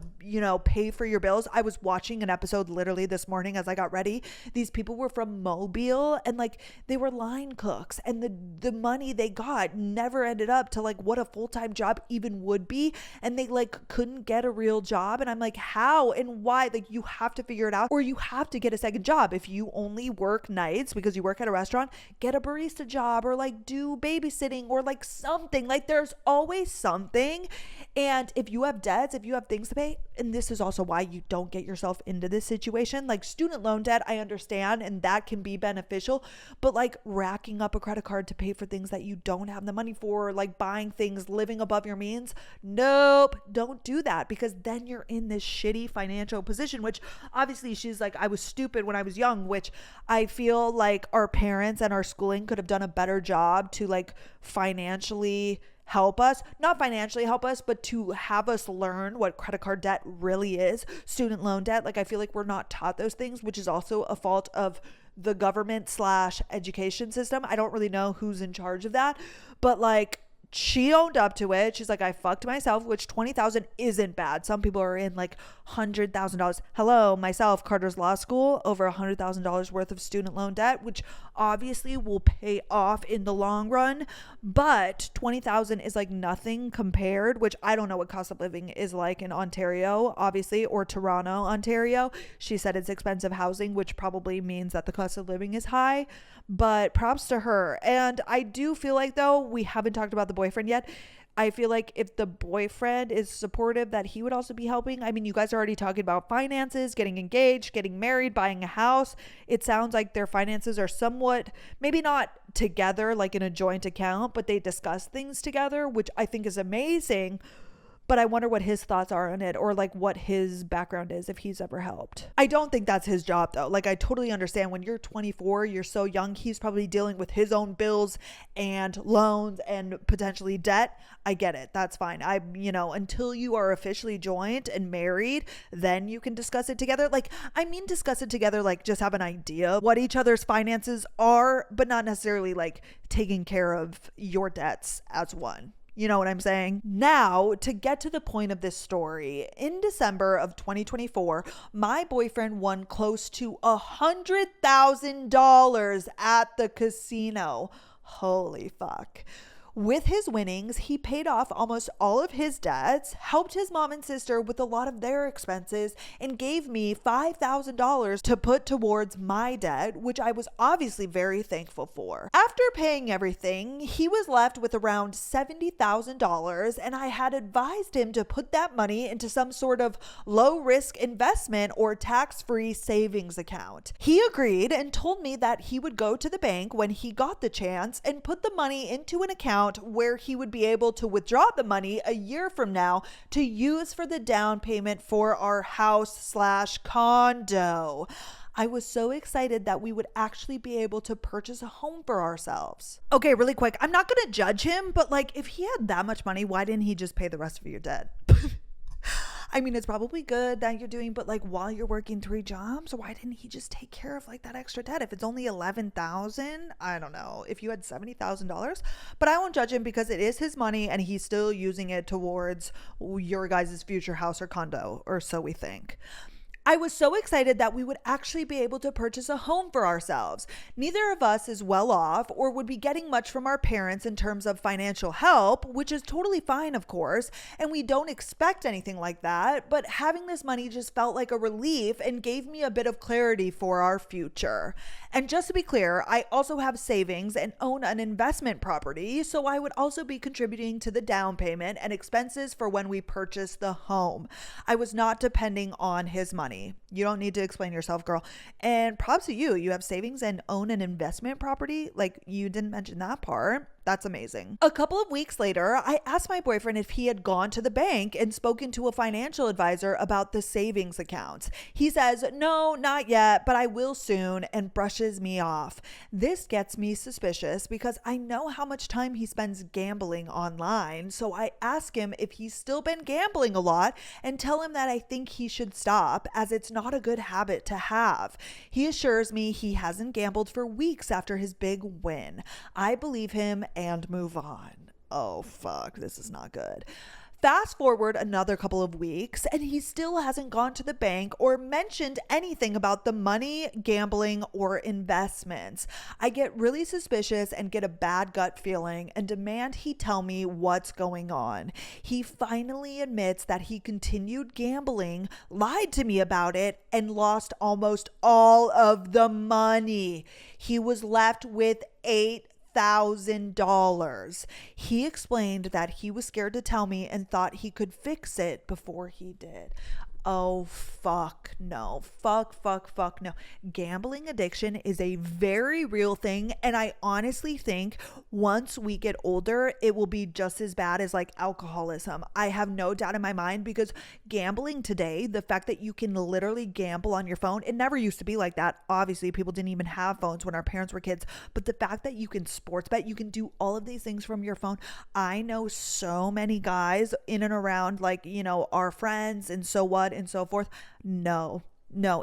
B: pay for your bills. I was watching an episode literally this morning as I got ready. These people were from Mobile, and like, they were line cooks, and the money they got never ended up to like what a full-time job even would be. And they like couldn't get a real job. And I'm like, how and why? Like, you have to figure it out, or you have to get a second job. If you only work nights because you work at a restaurant, get a barista job, or like do babysitting, or like something. Like, there's always something. And if you have debts, if you have things to pay, and this is also why you don't get yourself into this situation, like student loan debt, I understand, and that can be beneficial, but like racking up a credit card to pay for things that you don't have the money for, like buying things, living above your means, nope, don't do that, because then you're in this shitty financial position, which obviously she's like, I was stupid when I was young, which I feel like our parents and our schooling could have done a better job to like financially help us, not financially help us, but to have us learn what credit card debt really is, student loan debt. Like, I feel like we're not taught those things, which is also a fault of the government / education system. I don't really know who's in charge of that, but like, she owned up to it. She's like, I fucked myself, which 20,000 isn't bad. Some people are in like $100,000. Hello, myself, Carter's Law School, over $100,000 worth of student loan debt, which obviously will pay off in the long run. But 20,000 is like nothing compared, which I don't know what cost of living is like in Ontario, obviously, or Toronto, Ontario. She said it's expensive housing, which probably means that the cost of living is high, but props to her. And I do feel like, though, we haven't talked about the boyfriend yet. I feel like if the boyfriend is supportive, that he would also be helping. I mean, you guys are already talking about finances, getting engaged, getting married, buying a house. It sounds like their finances are somewhat, maybe not together, like in a joint account, but they discuss things together, which I think is amazing. But I wonder what his thoughts are on it, or like what his background is, if he's ever helped. I don't think that's his job, though. Like, I totally understand when you're 24, you're so young, he's probably dealing with his own bills and loans and potentially debt. I get it. That's fine. Until you are officially joined and married, then you can discuss it together. Like, I mean, discuss it together, like just have an idea what each other's finances are, but not necessarily like taking care of your debts as one. You know what I'm saying? Now, to get to the point of this story, in December of 2024, my boyfriend won close to $100,000 at the casino. Holy fuck. With his winnings, he paid off almost all of his debts, helped his mom and sister with a lot of their expenses, and gave me $5,000 to put towards my debt, which I was obviously very thankful for. After paying everything, he was left with around $70,000, and I had advised him to put that money into some sort of low-risk investment or tax-free savings account. He agreed and told me that he would go to the bank when he got the chance and put the money into an account where he would be able to withdraw the money a year from now to use for the down payment for our house / condo. I was so excited that we would actually be able to purchase a home for ourselves. Okay, really quick. I'm not going to judge him, but like, if he had that much money, why didn't he just pay the rest of your debt? I mean, it's probably good that you're doing, but like while you're working 3 jobs, why didn't he just take care of like that extra debt? If it's only 11,000, I don't know. If you had $70,000, but I won't judge him because it is his money and he's still using it towards your guys' future house or condo, or so we think. I was so excited that we would actually be able to purchase a home for ourselves. Neither of us is well off or would be getting much from our parents in terms of financial help, which is totally fine, of course, and we don't expect anything like that, but having this money just felt like a relief and gave me a bit of clarity for our future. And just to be clear, I also have savings and own an investment property, so I would also be contributing to the down payment and expenses for when we purchase the home. I was not depending on his money. You don't need to explain yourself, girl. And props to you. You have savings and own an investment property. Like, you didn't mention that part. That's amazing. A couple of weeks later, I asked my boyfriend if he had gone to the bank and spoken to a financial advisor about the savings accounts. He says, no, not yet, but I will soon, and brushes me off. This gets me suspicious because I know how much time he spends gambling online. So I ask him if he's still been gambling a lot and tell him that I think he should stop as it's not a good habit to have. He assures me he hasn't gambled for weeks after his big win. I believe him and move on. Oh, fuck. This is not good. Fast forward another couple of weeks, and he still hasn't gone to the bank or mentioned anything about the money, gambling, or investments. I get really suspicious and get a bad gut feeling and demand he tell me what's going on. He finally admits that he continued gambling, lied to me about it, and lost almost all of the money. He was left with $8,000. He explained that he was scared to tell me and thought he could fix it before he did. Oh, fuck no. Fuck no. Gambling addiction is a very real thing. And I honestly think once we get older, it will be just as bad as like alcoholism. I have no doubt in my mind because gambling today, the fact that you can literally gamble on your phone, it never used to be like that. Obviously, people didn't even have phones when our parents were kids. But the fact that you can sports bet, you can do all of these things from your phone. I know so many guys in and around like, you know, our friends and so what and so forth. No,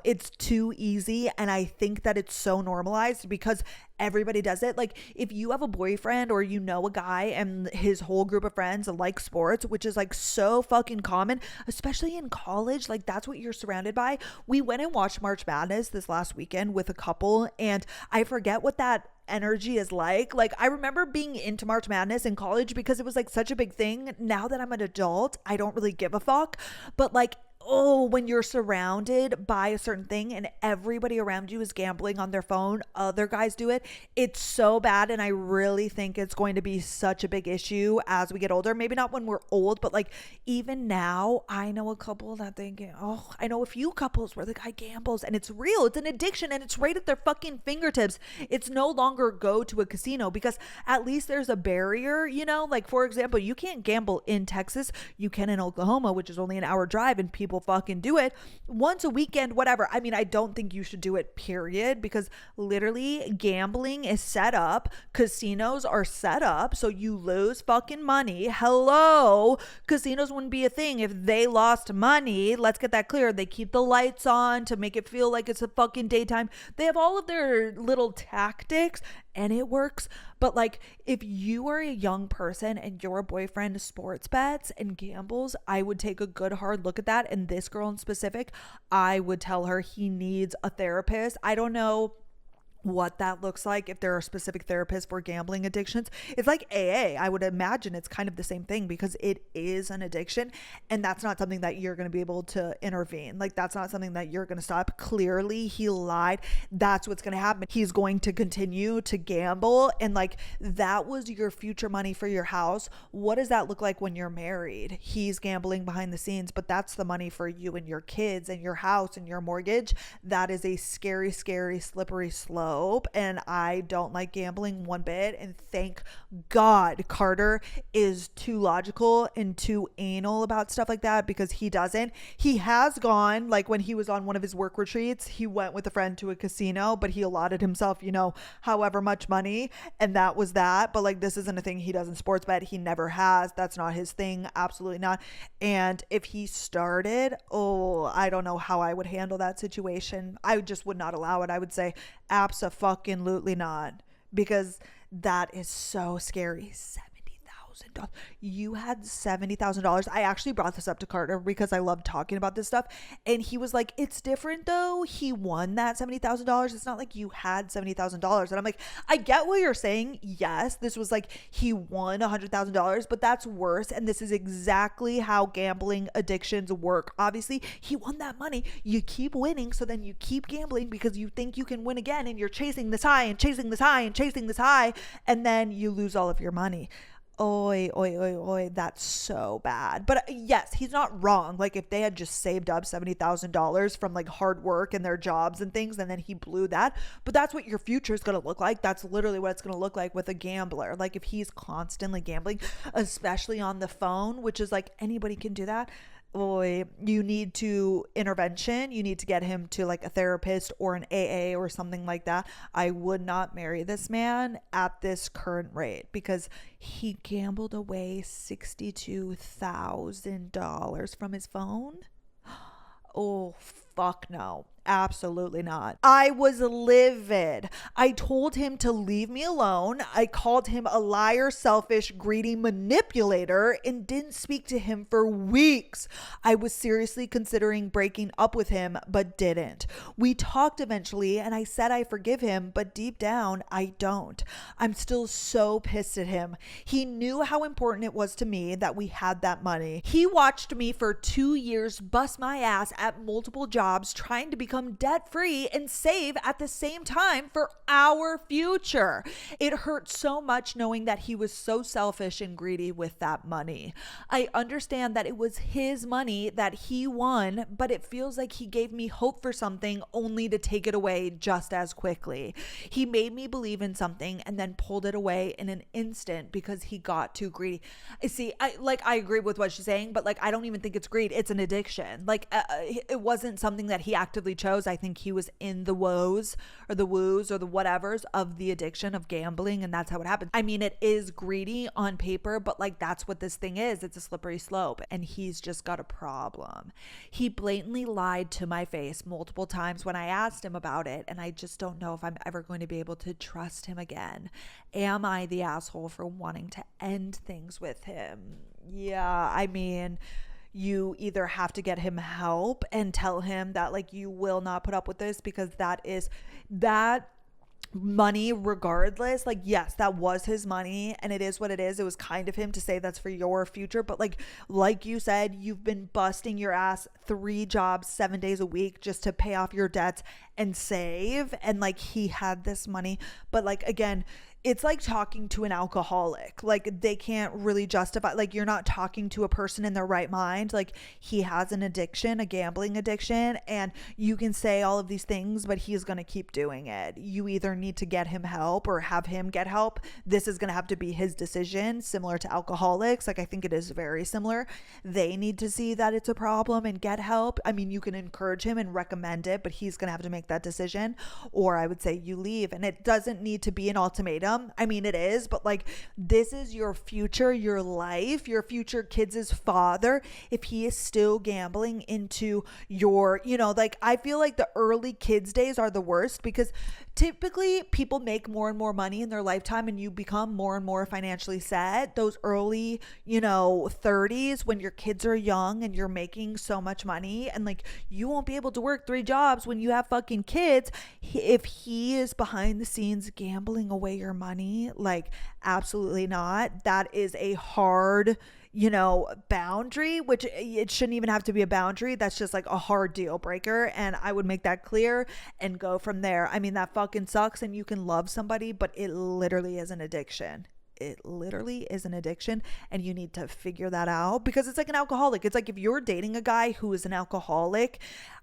B: it's too easy. And I think that it's so normalized because everybody does it. Like if you have a boyfriend or you know a guy and his whole group of friends like sports, which is like so fucking common, especially in college, like that's what you're surrounded by. We went and watched March Madness this last weekend with a couple and I forget what that energy is like. Like I remember being into March Madness in college because it was like such a big thing. Now that I'm an adult, I don't really give a fuck. But like, oh, when you're surrounded by a certain thing and everybody around you is gambling on their phone, other guys do it, it's so bad. And I really think it's going to be such a big issue as we get older. Maybe not when we're old, but like even now, I know a couple that I know a few couples where the guy gambles and it's real. It's an addiction and it's right at their fucking fingertips. It's no longer go to a casino because at least there's a barrier, you know, like for example, you can't gamble in Texas. You can in Oklahoma, which is only an hour drive, and people fucking do it once a weekend, whatever. I mean, I don't think you should do it, period, because literally gambling is set up. Casinos are set up so you lose fucking money. Hello, casinos wouldn't be a thing if they lost money. Let's get that clear. They keep the lights on to make it feel like it's a fucking daytime. They have all of their little tactics and it works. But like if you are a young person and your boyfriend sports bets and gambles, I would take a good hard look at that. And this girl in specific, I would tell her he needs a therapist. I don't know what that looks like, if there are specific therapists for gambling addictions. It's like AA. I would imagine it's kind of the same thing because it is an addiction and that's not something that you're going to be able to intervene. Like that's not something that you're going to stop. Clearly he lied. That's what's going to happen. He's going to continue to gamble and like that was your future money for your house. What does that look like when you're married? He's gambling behind the scenes, but that's the money for you and your kids and your house and your mortgage. That is a scary, scary, slippery slope. slope, and I don't like gambling one bit. And thank God Carter is too logical and too anal about stuff like that, because he doesn't. He has gone, like when he was on one of his work retreats, he went with a friend to a casino, but he allotted himself, however much money, and that was that. But like, this isn't a thing he does in sports bet. He never has. That's not his thing. Absolutely not. And if he started, I don't know how I would handle that situation. I just would not allow it. I would say abso-fucking-lutely not, because that is so scary. $70,000. You had $70,000. I actually brought this up to Carter because I love talking about this stuff, and he was like, it's different though. He won that $70,000. It's not like you had $70,000. And I'm like, I get what you're saying. Yes, this was like he won $100,000, but that's worse. And this is exactly how gambling addictions work. Obviously, he won that money. You keep winning, so then you keep gambling because you think you can win again, and you're chasing this high and chasing this high and chasing this high, and then you lose all of your money. That's so bad. But yes, he's not wrong. Like, if they had just saved up $70,000 from like hard work and their jobs and things, and then he blew that, but that's what your future is going to look like. That's literally what it's going to look like with a gambler. Like, if he's constantly gambling, especially on the phone, which is like anybody can do that, you need to intervention. You need to get him to like a therapist or an AA or something like that. I would not marry this man at this current rate, because he gambled away $62,000 from his phone. Oh, fuck no. Absolutely not. I was livid. I told him to leave me alone. I called him a liar, selfish, greedy manipulator, and didn't speak to him for weeks. I was seriously considering breaking up with him, but didn't. We talked eventually, and I said I forgive him, but deep down, I don't. I'm still so pissed at him. He knew how important it was to me that we had that money. He watched me for 2 years bust my ass at multiple jobs, trying to become debt-free and save at the same time for our future. It hurt so much knowing that he was so selfish and greedy with that money. I understand that it was his money that he won, but it feels like he gave me hope for something only to take it away just as quickly. He made me believe in something and then pulled it away in an instant because he got too greedy. See, I agree with what she's saying, but like, I don't even think it's greed. It's an addiction. Like, it wasn't something that he actively chose. I think he was in the woes or the woos or the whatevers of the addiction of gambling, and that's how it happened. I mean, it is greedy on paper, but like, that's what this thing is. It's a slippery slope, and he's just got a problem. He blatantly lied to my face multiple times when I asked him about it, and I just don't know if I'm ever going to be able to trust him again. Am I the asshole for wanting to end things with him? Yeah, I mean, you either have to get him help and tell him that like, you will not put up with this, because that money, regardless, like, yes, that was his money and it is what it is. It was kind of him to say that's for your future, but like you said, you've been busting your ass 3 jobs 7 days a week just to pay off your debts and save, and like, he had this money. But like, again, it's like talking to an alcoholic. Like, they can't really justify, like, you're not talking to a person in their right mind. Like, he has an addiction, a gambling addiction, and you can say all of these things, but he's going to keep doing it. You either need to get him help or have him get help. This is going to have to be his decision, similar to alcoholics. Like, I think it is very similar. They need to see that it's a problem and get help. I mean, you can encourage him and recommend it, but he's going to have to make that decision. Or I would say you leave, and it doesn't need to be an ultimatum. I mean, it is, but like, this is your future, your life, your future kids' father. If he is still gambling into your, like, I feel like the early kids days are the worst, because typically people make more and more money in their lifetime and you become more and more financially set. Those early, 30s, when your kids are young and you're making so much money, and like, you won't be able to work 3 jobs when you have fucking kids. If he is behind the scenes gambling away your money, like, absolutely not. That is a hard, boundary, which it shouldn't even have to be a boundary. That's just like a hard deal breaker. And I would make that clear and go from there. I mean, that fucking sucks, and you can love somebody, but it literally is an addiction. It literally is an addiction, and you need to figure that out, because it's like an alcoholic. It's like, if you're dating a guy who is an alcoholic,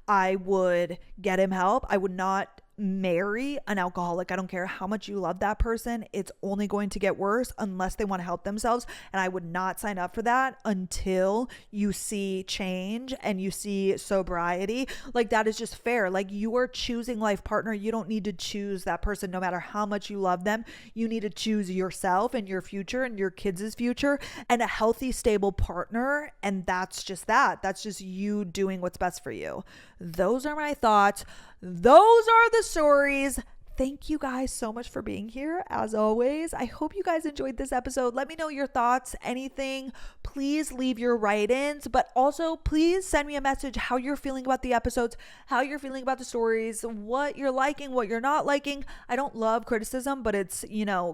B: I would get him help. I would not marry an alcoholic. I don't care how much you love that person. It's only going to get worse unless they want to help themselves. And I would not sign up for that until you see change and you see sobriety. Like, that is just fair. Like, you are choosing life partner. You don't need to choose that person no matter how much you love them. You need to choose yourself and your future and your kids' future and a healthy, stable partner. And that's just that. That's just you doing what's best for you. Those are my thoughts. Those are the stories. Thank you guys so much for being here. As always, I hope you guys enjoyed this episode. Let me know your thoughts, anything. Please leave your write-ins, but also please send me a message how you're feeling about the episodes, how you're feeling about the stories, what you're liking, what you're not liking. I don't love criticism, but it's,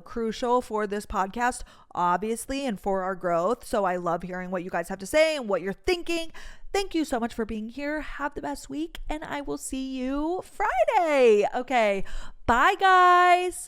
B: crucial for this podcast, obviously, and for our growth. So I love hearing what you guys have to say and what you're thinking. Thank you so much for being here. Have the best week, and I will see you Friday. Okay, bye guys.